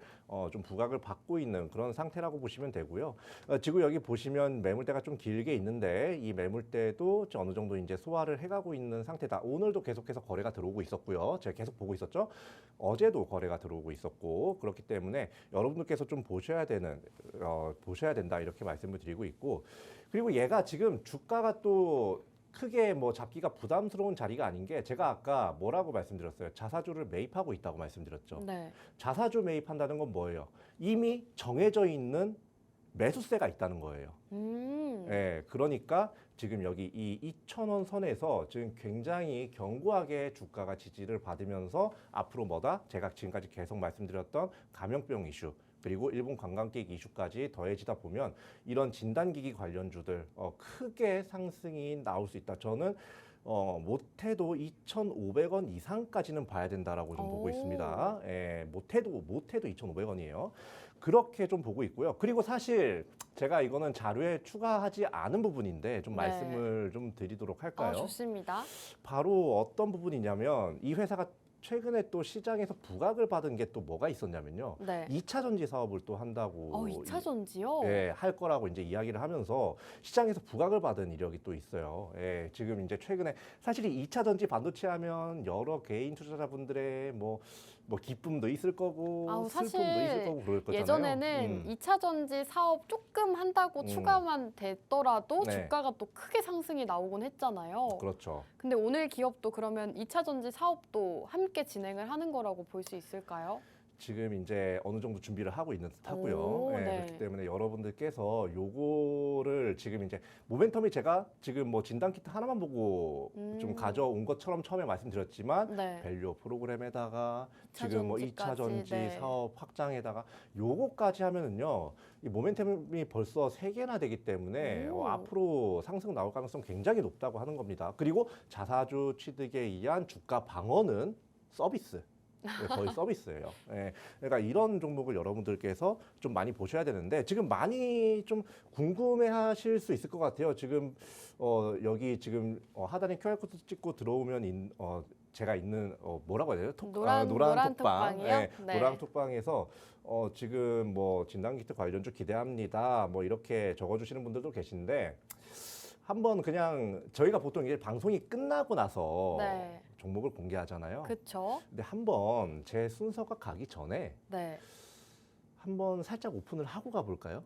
좀 부각을 받고 있는 그런 상태라고 보시면 되고요. 지금 여기 보시면 매물대가 좀 길게 있는데 이 매물대도 어느 정도 이제 소화를 해가고 있는 상태다. 오늘도 계속해서 거래가 들어오고 있었고요. 제가 계속 보고 있었죠. 어제도 거래가 들어오고 있었고 그렇기 때문에 여러분들께서 좀 보셔야 된다 이렇게 말씀을 드리고 있고 그리고 얘가 지금 주가가 또 크게 뭐 잡기가 부담스러운 자리가 아닌 게 제가 아까 뭐라고 말씀드렸어요. 자사주를 매입하고 있다고 말씀드렸죠. 네. 자사주 매입한다는 건 뭐예요? 이미 정해져 있는 매수세가 있다는 거예요. 예, 그러니까 지금 여기 이 2,000원 선에서 지금 굉장히 견고하게 주가가 지지를 받으면서 앞으로 뭐다? 제가 지금까지 계속 말씀드렸던 감염병 이슈 그리고 일본 관광객 이슈까지 더해지다 보면 이런 진단기기 관련주들 크게 상승이 나올 수 있다. 저는 못해도 2,500원 이상까지는 봐야 된다라고 좀 보고 있습니다. 예, 못해도 2,500원이에요. 그렇게 좀 보고 있고요. 그리고 사실 제가 이거는 자료에 추가하지 않은 부분인데 좀 네. 말씀을 좀 드리도록 할까요? 좋습니다. 바로 어떤 부분이냐면 이 회사가 최근에 또 시장에서 부각을 받은 게 또 뭐가 있었냐면요. 네. 2차 전지 사업을 또 한다고 2차 전지요? 예, 할 거라고 이제 이야기를 하면서 시장에서 부각을 받은 이력이 또 있어요. 예, 지금 이제 최근에 사실 이 2차 전지 반도체 하면 여러 개인 투자자분들의 뭐 기쁨도 있을 거고 사실 슬픔도 있을 거고 그럴 거잖아요. 예전에는 2차 전지 사업 조금 한다고 추가만 됐더라도 네. 주가가 또 크게 상승이 나오곤 했잖아요. 그렇죠. 근데 오늘 기업도 그러면 2차 전지 사업도 함께 진행을 하는 거라고 볼 수 있을까요? 지금 이제 어느 정도 준비를 하고 있는 듯하고요. 오, 예, 네. 그렇기 때문에 여러분들께서 요거를 지금 이제 모멘텀이 제가 지금 뭐 진단 키트 하나만 보고 좀 가져온 것처럼 처음에 말씀드렸지만 네. 밸류 프로그램에다가 2차 지금 뭐 2차 전지까지, 전지 네. 사업 확장에다가 요거까지 하면은요. 이 모멘텀이 벌써 3개나 되기 때문에 앞으로 상승 나올 가능성 굉장히 높다고 하는 겁니다. 그리고 자사주 취득에 의한 주가 방어는 서비스. 거의 서비스예요. 예, 그러니까 이런 종목을 여러분들께서 좀 많이 보셔야 되는데 지금 많이 좀 궁금해하실 수 있을 것 같아요. 지금 여기 지금 하단에 QR 코드 찍고 들어오면 제가 있는 뭐라고 해야 되죠? 노란 톡방, 톡방이요? 예, 네. 노란 톡방에서 지금 뭐 진단키트 관련주 기대합니다. 뭐 이렇게 적어주시는 분들도 계신데. 한번 그냥 저희가 보통 이제 방송이 끝나고 나서 네. 종목을 공개하잖아요. 그렇죠. 근데 한번 제 순서가 가기 전에 네. 한번 살짝 오픈을 하고 가볼까요?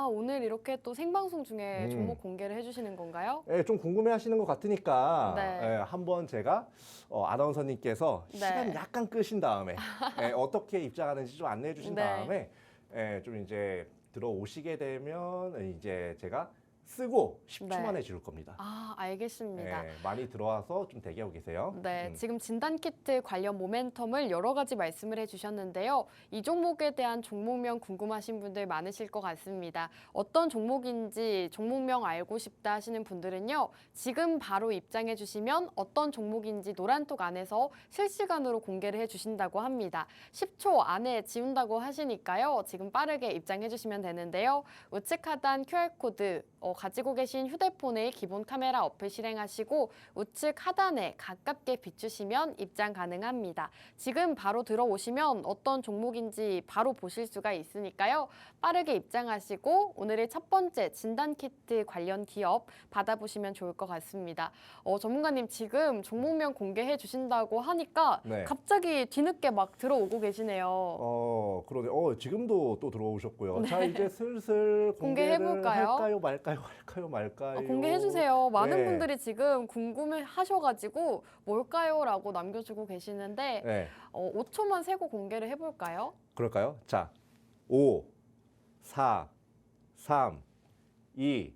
오늘 이렇게 또 생방송 중에 음. 종목 공개를 해주시는 건가요? 예, 좀 궁금해하시는 것 같으니까 네. 예, 한번 제가 아나운서님께서 네. 시간 약간 끄신 다음에 어떻게 입장하는지 좀 안내해 주신 네. 다음에 좀 이제 들어오시게 되면 이제 제가 쓰고 10초 네. 만에 지울 겁니다. 알겠습니다. 많이 들어와서 좀 대기하고 계세요. 네, 지금 진단키트 관련 모멘텀을 여러 가지 말씀을 해주셨는데요. 이 종목에 대한 종목명 궁금하신 분들 많으실 것 같습니다. 어떤 종목인지 종목명 알고 싶다 하시는 분들은요. 지금 바로 입장해 주시면 어떤 종목인지 노란톡 안에서 실시간으로 공개를 해주신다고 합니다. 10초 안에 지운다고 하시니까요. 지금 빠르게 입장해 주시면 되는데요. 우측 하단 QR코드 가지고 계신 휴대폰의 기본 카메라 어플 실행하시고 우측 하단에 가깝게 비추시면 입장 가능합니다. 지금 바로 들어오시면 어떤 종목인지 바로 보실 수가 있으니까요. 빠르게 입장하시고 오늘의 첫 번째 진단키트 관련 기업 받아보시면 좋을 것 같습니다. 전문가님 지금 종목명 공개해 주신다고 하니까 네. 갑자기 뒤늦게 막 들어오고 계시네요. 그러네. 지금도 또 들어오셨고요. 자, 이제 슬슬 공개를 공개해볼까요? 할까요, 말까요? 공개해주세요. 많은 네. 분들이 지금 궁금해 하셔가지고 뭘까요? 라고 남겨주고 계시는데 네. 5초만 세고 공개를 해볼까요? 그럴까요? 자, 5, 4, 3, 2,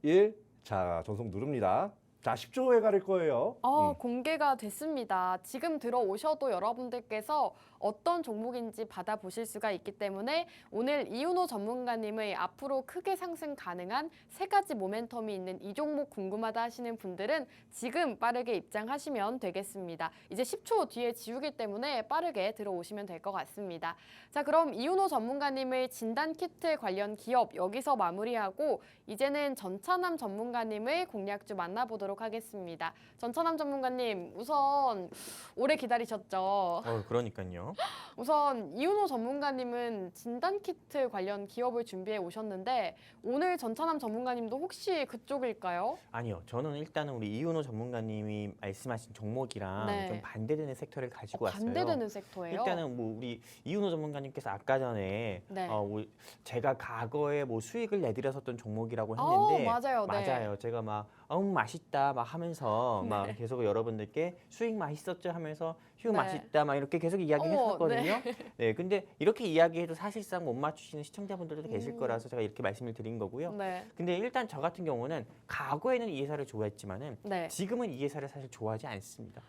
1. 자, 전송 누릅니다. 자, 10조에 가릴 거예요. 공개가 됐습니다. 지금 들어오셔도 여러분들께서 어떤 종목인지 받아보실 수가 있기 때문에 오늘 이윤호 전문가님의 앞으로 크게 상승 가능한 3가지 모멘텀이 있는 이 종목 궁금하다 하시는 분들은 지금 빠르게 입장하시면 되겠습니다. 이제 10초 뒤에 지우기 때문에 빠르게 들어오시면 될 것 같습니다. 자, 그럼 이윤호 전문가님의 진단키트 관련 기업 여기서 마무리하고 이제는 전차남 전문가님의 공략주 만나보도록 하겠습니다. 전차남 전문가님, 우선 오래 기다리셨죠? 그러니까요. 우선 이윤호 전문가님은 진단키트 관련 기업을 준비해 오셨는데 오늘 전차남 전문가님도 혹시 그쪽일까요? 아니요. 저는 일단은 우리 이윤호 전문가님이 말씀하신 종목이랑 네. 좀 반대되는 섹터를 가지고 왔어요. 반대되는 섹터예요? 일단은 뭐 우리 이윤호 전문가님께서 아까 전에 네. 뭐 제가 과거에 뭐 수익을 내드렸었던 종목이라고 했는데 맞아요. 네. 맞아요. 제가 막 맛있다 막 하면서 네. 막 계속 여러분들께 수익 맛있었죠 하면서 휴 네. 맛있다 막 이렇게 계속 이야기했었거든요. 네. 근데 이렇게 이야기해도 사실상 못 맞추시는 시청자분들도 계실 거라서 제가 이렇게 말씀을 드린 거고요. 네. 근데 일단 저 같은 경우는 과거에는 이 회사를 좋아했지만은 네. 지금은 이 회사를 사실 좋아하지 않습니다.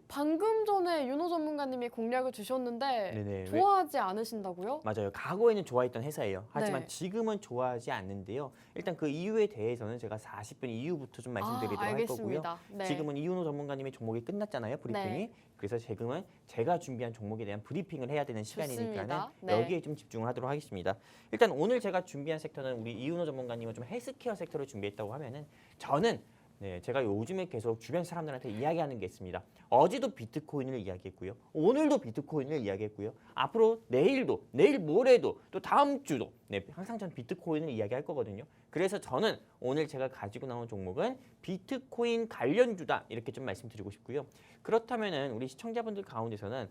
방금 전에 윤호 전문가님이 공략을 주셨는데 네네. 좋아하지 않으신다고요? 맞아요. 과거에는 좋아했던 회사예요. 하지만 네. 지금은 좋아하지 않는데요. 일단 그 이유에 대해서는 제가 40분 이후부터 좀 말씀드리도록 할 거고요. 알겠습니다. 네. 지금은 이윤호 전문가님의 종목이 끝났잖아요. 브리핑이. 네. 그래서 지금은 제가 준비한 종목에 대한 브리핑을 해야 되는 시간이니까는 좋습니다. 네. 여기에 좀 집중을 하도록 하겠습니다. 일단 오늘 제가 준비한 섹터는 우리 이윤호 전문가님은 좀 헬스케어 섹터를 준비했다고 하면은 저는 제가 요즘에 계속 주변 사람들한테 이야기하는 게 있습니다. 어제도 비트코인을 이야기했고요. 오늘도 비트코인을 이야기했고요. 앞으로 내일도, 내일 모레도, 또 다음 주도 항상 전 비트코인을 이야기할 거거든요. 그래서 저는 오늘 제가 가지고 나온 종목은 비트코인 관련주다 이렇게 좀 말씀드리고 싶고요. 그렇다면은 우리 시청자분들 가운데서는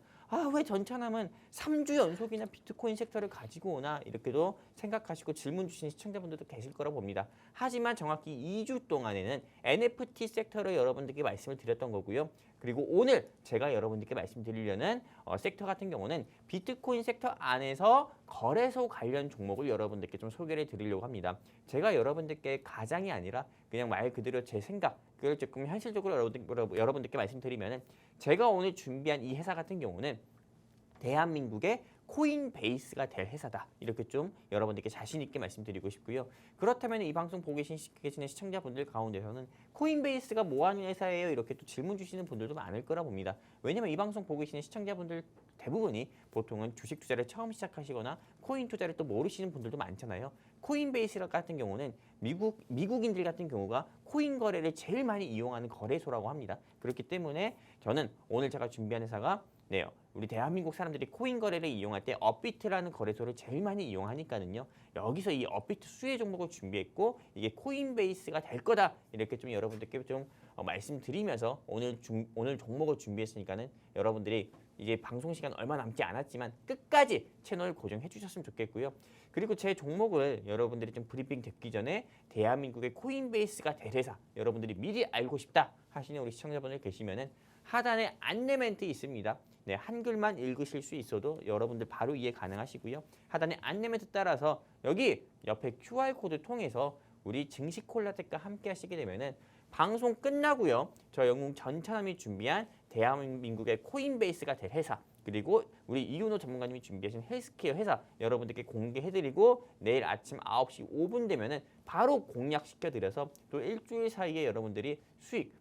왜 전차남은 3주 연속이나 비트코인 섹터를 가지고 오나 이렇게도 생각하시고 질문 주시는 시청자분들도 계실 거라 봅니다. 하지만 정확히 2주 동안에는 NFT 섹터를 여러분들께 말씀을 드렸던 거고요. 그리고 오늘 제가 여러분들께 말씀드리려는 섹터 같은 경우는 비트코인 sek터 안에서 거래소 관련 종목을 여러분들께 좀 소개를 드리려고 합니다. 제가 여러분들께 가장이 아니라 그냥 말 그대로 제 생각을 조금 현실적으로 여러분들께 말씀드리면은 제가 오늘 준비한 이 회사 같은 경우는 대한민국의 코인베이스가 될 회사다. 이렇게 좀 여러분들께 자신 있게 말씀드리고 싶고요. 그렇다면 이 방송 보고 계시는 시청자분들 가운데서는 코인베이스가 뭐 하는 회사예요? 이렇게 또 질문 주시는 분들도 많을 거라 봅니다. 왜냐면 이 방송 보고 계시는 시청자분들 대부분이 보통은 주식 투자를 처음 시작하시거나 코인 투자를 또 모르시는 분들도 많잖아요. 코인베이스 같은 경우는 미국인들 같은 경우가 코인 거래를 제일 많이 이용하는 거래소라고 합니다. 그렇기 때문에 저는 오늘 제가 준비한 회사가 우리 대한민국 사람들이 코인 거래를 이용할 때 업비트라는 거래소를 제일 많이 이용하니까는요. 여기서 이 업비트 수혜 종목을 준비했고 이게 코인베이스가 될 거다. 이렇게 좀 여러분들께 좀 말씀드리면서 오늘 종목을 준비했으니까는 여러분들이 이제 방송 시간 얼마 남지 않았지만 끝까지 채널 고정해 주셨으면 좋겠고요. 그리고 제 종목을 여러분들이 좀 브리핑 듣기 전에 대한민국의 코인베이스가 될 회사 여러분들이 미리 알고 싶다 하시는 우리 시청자분들 계시면은 하단에 안내 멘트 있습니다. 한글만 읽으실 수 있어도 여러분들 바로 이해 가능하시고요. 하단에 안내 멘트 따라서 여기 옆에 QR코드 통해서 우리 증시 콜라텍과 함께 하시게 되면은 방송 끝나고요. 저 영웅 전차남이 준비한 대한민국의 코인베이스가 될 회사 그리고 우리 이윤호 전문가님이 준비하신 헬스케어 회사 여러분들께 공개해드리고 내일 아침 9시 5분 되면은 바로 공략시켜드려서 또 일주일 사이에 여러분들이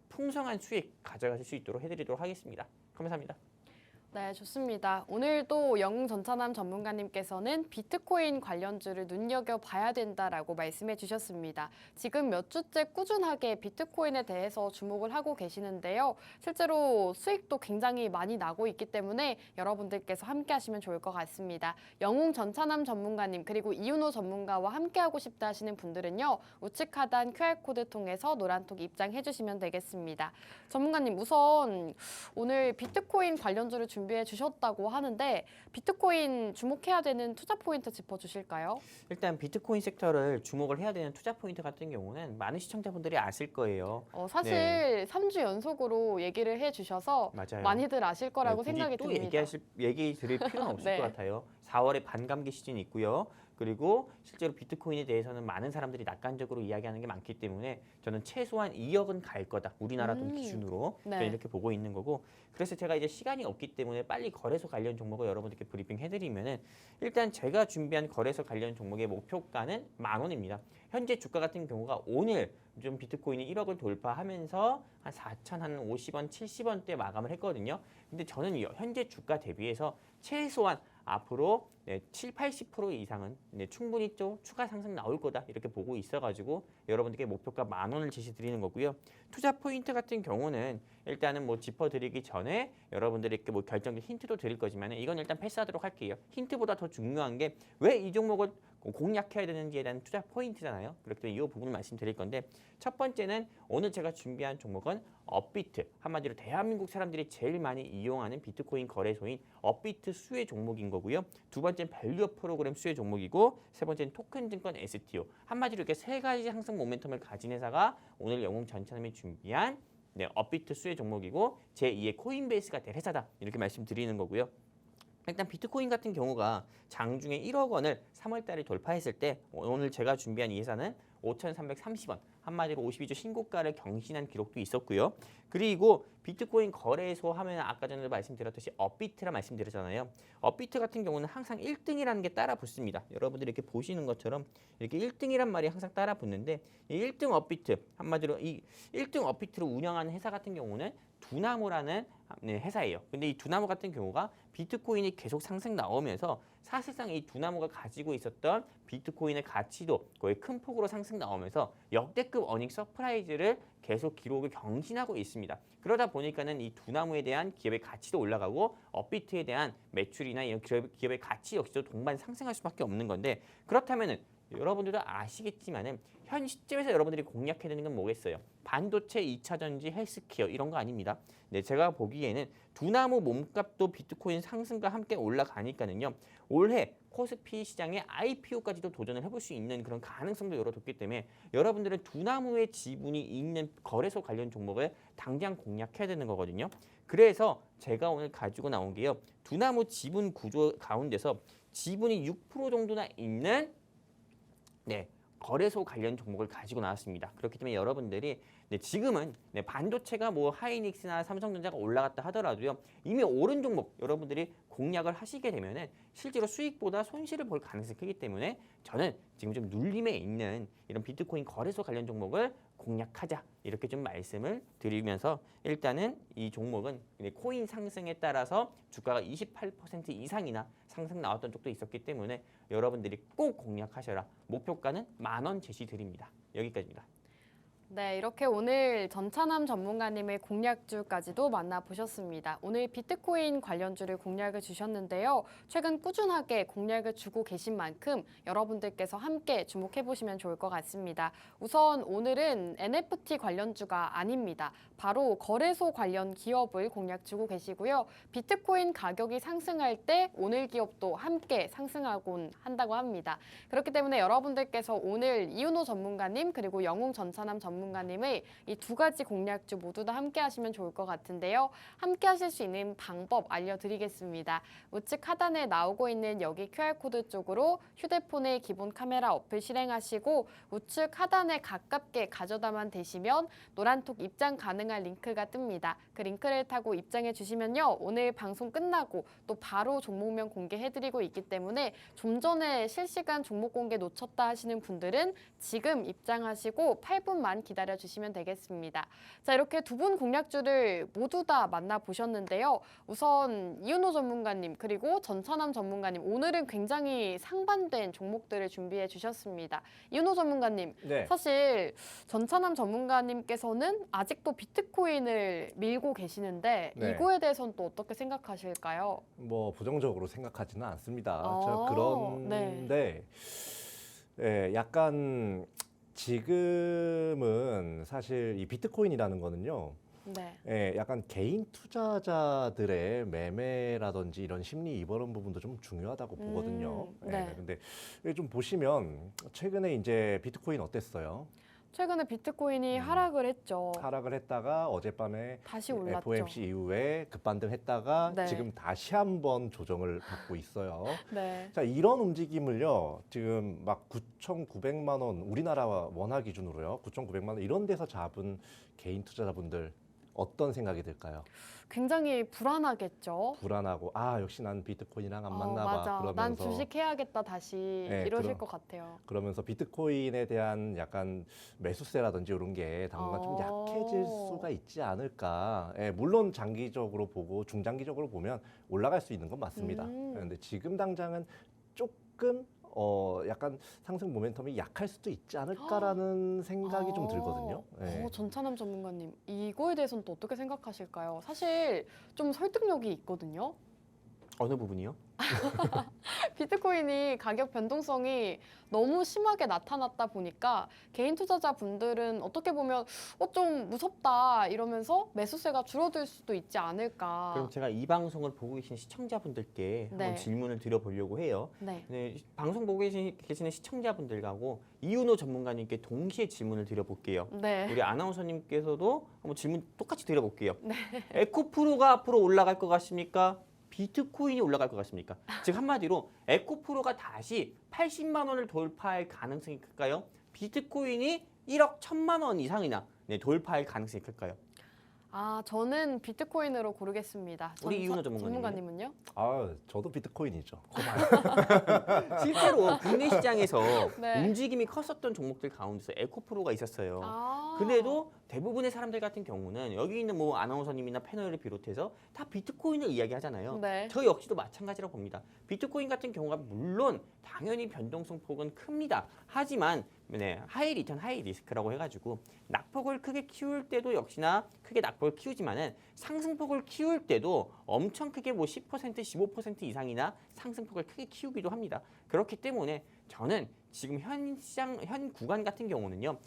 풍성한 수익 가져가실 수 있도록 해드리도록 하겠습니다. 감사합니다. 네, 좋습니다. 오늘도 영웅 전차남 전문가님께서는 비트코인 관련주를 눈여겨봐야 된다라고 말씀해 주셨습니다. 지금 몇 주째 꾸준하게 비트코인에 대해서 주목을 하고 계시는데요. 실제로 수익도 굉장히 많이 나고 있기 때문에 여러분들께서 함께 하시면 좋을 것 같습니다. 영웅 전차남 전문가님 그리고 이윤호 전문가와 함께 하고 싶다 하시는 분들은요. 우측 하단 QR코드 통해서 노란톡 입장해 주시면 되겠습니다. 전문가님 우선 오늘 비트코인 관련주를 준비해 주셨다고 하는데 비트코인 주목해야 되는 투자 포인트 짚어주실까요? 일단 비트코인 섹터를 주목을 해야 되는 투자 포인트 같은 경우는 많은 시청자분들이 아실 거예요. 사실 3주 연속으로 얘기를 해주셔서 맞아요. 많이들 아실 거라고 굳이 생각이 또 듭니다. 얘기 드릴 필요는 없을 네. 것 같아요. 4월에 반감기 시즌이 있고요. 그리고 실제로 비트코인에 대해서는 많은 사람들이 낙관적으로 이야기하는 게 많기 때문에 저는 최소한 2억은 갈 거다. 우리나라 돈 기준으로 네. 저는 이렇게 보고 있는 거고 그래서 제가 이제 시간이 없기 때문에 빨리 거래소 관련 종목을 여러분들께 브리핑 해드리면은 일단 제가 준비한 거래소 관련 종목의 목표가는 10,000원입니다. 현재 주가 같은 경우가 오늘 좀 비트코인이 1억을 돌파하면서 한 4,050원, 70원대 마감을 했거든요. 근데 저는 현재 주가 대비해서 최소한 앞으로 7, 80% 이상은 충분히 또 추가 상승 나올 거다 이렇게 보고 있어가지고 여러분들께 목표가 10,000원을 제시 드리는 거고요. 투자 포인트 같은 경우는 일단은 뭐 짚어드리기 전에 여러분들에게 뭐 결정적 힌트도 드릴 거지만 이건 일단 패스하도록 할게요. 힌트보다 더 중요한 게 왜 이 종목을 공략해야 되는지에 대한 투자 포인트잖아요. 그렇기 때문에 이 부분을 말씀드릴 건데 첫 번째는 오늘 제가 준비한 종목은 업비트, 한마디로 대한민국 사람들이 제일 많이 이용하는 비트코인 거래소인 업비트 수혜 종목인 거고요. 두 번째는 밸류업 프로그램 수혜 종목이고 세 번째는 토큰 증권 STO. 한마디로 이렇게 세 가지 상승 모멘텀을 가진 회사가 오늘 영웅 전찬남이 준비한 업비트 수혜 종목이고 제2의 코인베이스가 될 회사다 이렇게 말씀드리는 거고요. 일단 비트코인 같은 경우가 장중에 1억 원을 3월 달에 돌파했을 때 오늘 제가 준비한 이 회사는 5,330원, 한마디로 52주 신고가를 경신한 기록도 있었고요. 그리고 비트코인 거래소 하면 아까 전에 말씀드렸듯이 업비트라 말씀드렸잖아요. 업비트 같은 경우는 항상 1등이라는 게 따라 붙습니다. 여러분들이 이렇게 보시는 것처럼 이렇게 1등이란 말이 항상 따라 붙는데 이 1등 업비트, 한마디로 이 1등 업비트를 운영하는 회사 같은 경우는 두나무라는 회사예요. 근데 이 두나무 같은 경우가 비트코인이 계속 상승 나오면서 사실상 이 두나무가 가지고 있었던 비트코인의 가치도 거의 큰 폭으로 상승 나오면서 역대급 어닝 서프라이즈를 계속 기록을 경신하고 있습니다. 그러다 보니까는 이 두나무에 대한 기업의 가치도 올라가고 업비트에 대한 매출이나 이런 기업의 가치 역시도 동반 상승할 수밖에 없는 건데 그렇다면은 여러분들도 아시겠지만은 현 시점에서 여러분들이 공략해야 되는 건 뭐겠어요? 반도체, 2차 전지, 헬스케어 이런 거 아닙니다. 네, 제가 보기에는 두나무 몸값도 비트코인 상승과 함께 올라가니까는요. 올해 코스피 시장에 IPO까지도 도전을 해볼 수 있는 그런 가능성도 열어뒀기 때문에 여러분들은 두나무의 지분이 있는 거래소 관련 종목을 당장 공략해야 되는 거거든요. 그래서 제가 오늘 가지고 나온 게요. 두나무 지분 구조 가운데서 지분이 6% 정도나 있는 거래소 관련 종목을 가지고 나왔습니다. 그렇기 때문에 여러분들이 지금은 반도체가 뭐 하이닉스나 삼성전자가 올라갔다 하더라도요. 이미 오른 종목 여러분들이 공략을 하시게 되면은 실제로 수익보다 손실을 볼 가능성이 크기 때문에 저는 지금 좀 눌림에 있는 이런 비트코인 거래소 관련 종목을 공략하자 이렇게 좀 말씀을 드리면서 일단은 이 종목은 코인 상승에 따라서 주가가 28% 이상이나 상승 나왔던 쪽도 있었기 때문에 여러분들이 꼭 공략하셔라. 목표가는 10,000원 제시 드립니다. 여기까지입니다. 네, 이렇게 오늘 전찬남 전문가님의 공략주까지도 만나보셨습니다. 오늘 비트코인 관련주를 공략을 주셨는데요. 최근 꾸준하게 공략을 주고 계신 만큼 여러분들께서 함께 주목해보시면 좋을 것 같습니다. 우선 오늘은 NFT 관련주가 아닙니다. 바로 거래소 관련 기업을 공략 주고 계시고요. 비트코인 가격이 상승할 때 오늘 기업도 함께 상승하곤 한다고 합니다. 그렇기 때문에 여러분들께서 오늘 이윤호 전문가님 그리고 영웅 전찬남 전문가님의 이 두 가지 공략주 모두 다 함께 하시면 좋을 것 같은데요. 함께 하실 수 있는 방법 알려드리겠습니다. 우측 하단에 나오고 있는 여기 QR코드 쪽으로 휴대폰의 기본 카메라 어플 실행하시고 우측 하단에 가깝게 가져다만 대시면 노란톡 입장 가능한 링크가 뜹니다. 그 링크를 타고 입장해 주시면요. 오늘 방송 끝나고 또 바로 종목명 공개해드리고 있기 때문에 좀 전에 실시간 종목 공개 놓쳤다 하시는 분들은 지금 입장하시고 8분만 기다려주시면 되겠습니다. 자, 이렇게 두 분 공략주를 모두 다 만나보셨는데요. 우선 이윤호 전문가님 그리고 전찬남 전문가님 오늘은 굉장히 상반된 종목들을 준비해 주셨습니다. 이윤호 전문가님, 네. 사실 전찬남 전문가님께서는 아직도 비트코인을 밀고 계시는데 네. 이거에 대해서는 또 어떻게 생각하실까요? 뭐 부정적으로 생각하지는 않습니다. 아, 그런데 약간 지금은 사실 이 비트코인이라는 거는요. 네. 약간 개인 투자자들의 매매라든지 이런 심리 이런 부분도 좀 중요하다고 보거든요. 네. 근데 좀 보시면 최근에 이제 비트코인 어땠어요? 최근에 비트코인이 음. 하락을 했죠. 하락을 했다가 어젯밤에 다시 올랐죠. FOMC 이후에 급반등했다가 네. 지금 다시 한번 조정을 받고 있어요. 네. 자, 이런 움직임을요. 지금 막 9,900만 원 우리나라 원화 기준으로요. 9,900만 원 이런 데서 잡은 개인 투자자분들 어떤 생각이 들까요? 굉장히 불안하겠죠. 불안하고 역시 난 비트코인이랑 안 맞나 봐. 맞아. 그러면서 난 주식해야겠다 다시 네, 이러실 그럼- 것 같아요. 그러면서 비트코인에 대한 약간 매수세라든지 이런 게 당분간 좀 약해질 수가 있지 않을까. 예, 물론 장기적으로 보고 중장기적으로 보면 올라갈 수 있는 건 맞습니다. 그런데 지금 당장은 조금 약간 상승 모멘텀이 약할 수도 있지 않을까라는 생각이 좀 들거든요. 예. 전찬남 전문가님, 이거에 대해서는 또 어떻게 생각하실까요? 사실 좀 설득력이 있거든요. 어느 부분이요? 비트코인이 가격 변동성이 너무 심하게 나타났다 보니까 개인 투자자분들은 어떻게 보면 좀 무섭다 이러면서 매수세가 줄어들 수도 있지 않을까. 그럼 제가 이 방송을 보고 계신 시청자분들께 네. 한번 질문을 드려보려고 해요. 네. 네, 방송 보고 계시는 시청자분들하고 이윤호 전문가님께 동시에 질문을 드려볼게요. 네. 우리 아나운서님께서도 한번 질문 똑같이 드려볼게요. 에코프로가 앞으로 올라갈 것 같습니까? 비트코인이 올라갈 것 같습니까? 즉 한마디로 에코프로가 다시 80만 원을 돌파할 가능성이 클까요? 비트코인이 1억 1천만 원 이상이나 돌파할 가능성이 클까요? 저는 비트코인으로 고르겠습니다. 우리 이윤호 전문가님은요? 전문가님은요? 저도 비트코인이죠. 실제로 국내 시장에서 네. 움직임이 컸었던 종목들 가운데서 에코프로가 있었어요. 아. 그래도 대부분의 사람들 같은 경우는 여기 있는 뭐 아나운서님이나 패널을 비롯해서 다 비트코인을 이야기하잖아요. 네. 저 역시도 마찬가지라고 봅니다. 비트코인 같은 경우가 물론 당연히 변동성 폭은 큽니다. 하지만 하이 리턴 하이 리스크라고 해가지고 낙폭을 크게 키울 때도 역시나 크게 낙폭을 키우지만은 상승폭을 키울 때도 엄청 크게 뭐 10% 15% 이상이나 상승폭을 크게 키우기도 합니다. 그렇기 때문에 저는 지금 현 구간 같은 경우는요.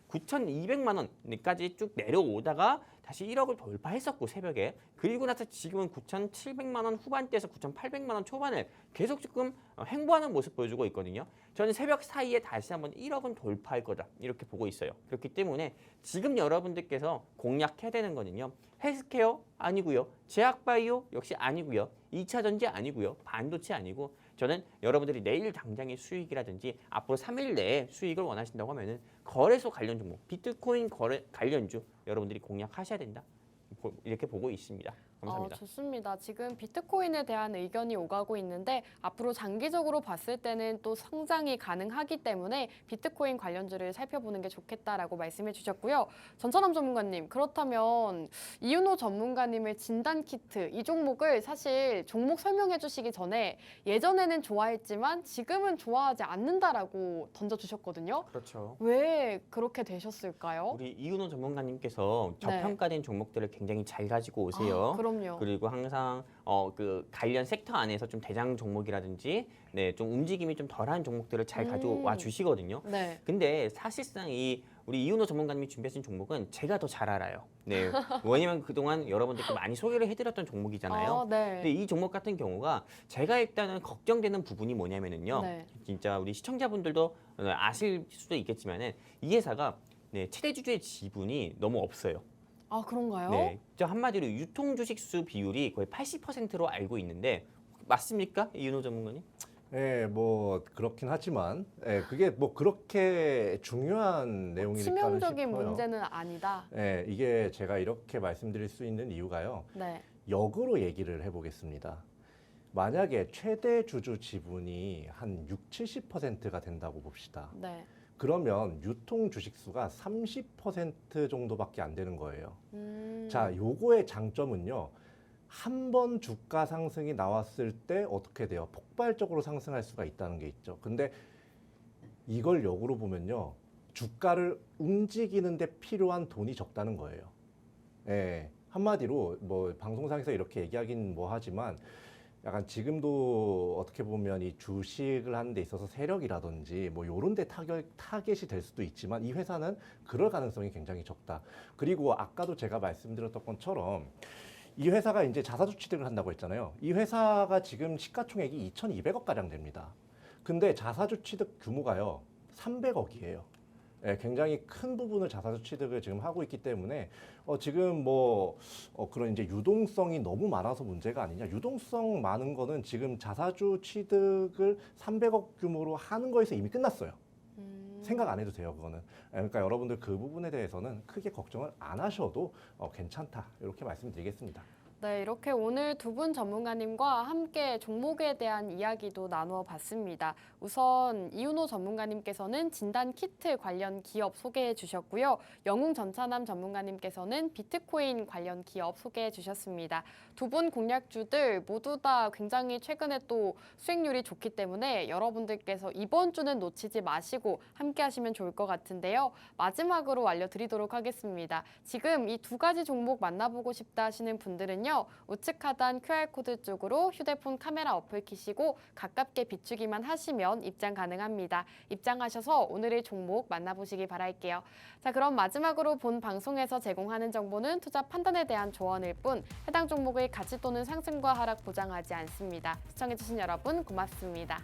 9,200만 원까지 쭉 내려오다가 다시 1억을 돌파했었고 새벽에 그리고 나서 지금은 9,700만 원 후반대에서 9,800만 원 초반을 계속 조금 횡보하는 모습 보여주고 있거든요. 저는 새벽 사이에 다시 한번 1억은 돌파할 거다 이렇게 보고 있어요. 그렇기 때문에 지금 여러분들께서 공략해야 되는 거는요. 헬스케어 아니고요. 제약바이오 역시 아니고요. 2차 전지 아니고요. 반도체 아니고 저는 여러분들이 내일 당장의 수익이라든지 앞으로 3일 내에 수익을 원하신다고 하면은 거래소 관련 종목, 비트코인 거래 관련주 여러분들이 공략하셔야 된다. 이렇게 보고 있습니다. 감사합니다. 좋습니다. 지금 비트코인에 대한 의견이 오가고 있는데 앞으로 장기적으로 봤을 때는 또 성장이 가능하기 때문에 비트코인 관련주를 살펴보는 게 좋겠다라고 말씀해 주셨고요. 전찬남 전문가님, 그렇다면 이윤호 전문가님의 진단 키트 이 종목을 사실 종목 설명해 주시기 전에 예전에는 좋아했지만 지금은 좋아하지 않는다라고 던져주셨거든요. 그렇죠. 왜 그렇게 되셨을까요? 우리 이윤호 전문가님께서 저평가된 종목들을 굉장히 잘 가지고 오세요. 그럼요. 그리고 항상 그 관련 섹터 안에서 좀 대장 종목이라든지 좀 움직임이 좀 덜한 종목들을 잘 가져와 주시거든요. 네. 근데 사실상 우리 이윤호 전문가님이 준비하신 종목은 제가 더 잘 알아요. 왜냐면 그동안 여러분들께 많이 소개를 해드렸던 종목이잖아요. 네. 근데 이 종목 같은 경우가 제가 일단은 걱정되는 부분이 뭐냐면은요. 네. 진짜 우리 시청자분들도 아실 수도 있겠지만은 이 회사가 최대 주주의 지분이 너무 없어요. 그런가요? 저 한마디로 유통 주식 수 비율이 거의 80%로 알고 있는데 맞습니까, 이윤호 전문가님? 뭐 그렇긴 하지만 그게 뭐 그렇게 중요한 내용일까는 치명적인 싶어요. 문제는 아니다. 이게 제가 이렇게 말씀드릴 수 있는 이유가요. 네. 역으로 얘기를 해보겠습니다. 만약에 최대 주주 지분이 한 60-70%가 된다고 봅시다. 네. 그러면 유통 주식 수가 30% 정도밖에 안 되는 거예요. 자, 요거의 장점은요. 한 번 주가 상승이 나왔을 때 어떻게 돼요? 폭발적으로 상승할 수가 있다는 게 있죠. 근데 이걸 역으로 보면요. 주가를 움직이는 데 필요한 돈이 적다는 거예요. 한마디로 뭐 방송상에서 이렇게 얘기하긴 뭐 하지만 약간 지금도 어떻게 보면 이 주식을 하는 데 있어서 세력이라든지 뭐 요런 데 타겟이 될 수도 있지만 이 회사는 그럴 가능성이 굉장히 적다. 그리고 아까도 제가 말씀드렸던 것처럼 이 회사가 이제 자사주 취득을 한다고 했잖아요. 이 회사가 지금 시가총액이 2,200억 가량 됩니다. 근데 자사주 취득 규모가요. 300억이에요. 굉장히 큰 부분을 자사주 취득을 지금 하고 있기 때문에 지금 그런 이제 유동성이 너무 많아서 문제가 아니냐. 유동성 많은 거는 지금 자사주 취득을 300억 규모로 하는 거에서 이미 끝났어요. 생각 안 해도 돼요, 그거는. 그러니까 여러분들 그 부분에 대해서는 크게 걱정을 안 하셔도 괜찮다. 이렇게 말씀드리겠습니다. 네, 이렇게 오늘 두 분 전문가님과 함께 종목에 대한 이야기도 나누어 봤습니다. 우선 이윤호 전문가님께서는 진단 키트 관련 기업 소개해 주셨고요. 영웅 전차남 전문가님께서는 비트코인 관련 기업 소개해 주셨습니다. 두 분 공략주들 모두 다 굉장히 최근에 또 수익률이 좋기 때문에 여러분들께서 이번 주는 놓치지 마시고 함께 하시면 좋을 것 같은데요. 마지막으로 알려드리도록 하겠습니다. 지금 이 두 가지 종목 만나보고 싶다 하시는 분들은요. 우측 하단 QR코드 쪽으로 휴대폰 카메라 어플 키시고 가깝게 비추기만 하시면 입장 가능합니다. 입장하셔서 오늘의 종목 만나보시기 바랄게요. 자, 그럼 마지막으로 본 방송에서 제공하는 정보는 투자 판단에 대한 조언일 뿐 해당 종목의 가치 또는 상승과 하락 보장하지 않습니다. 시청해주신 여러분 고맙습니다.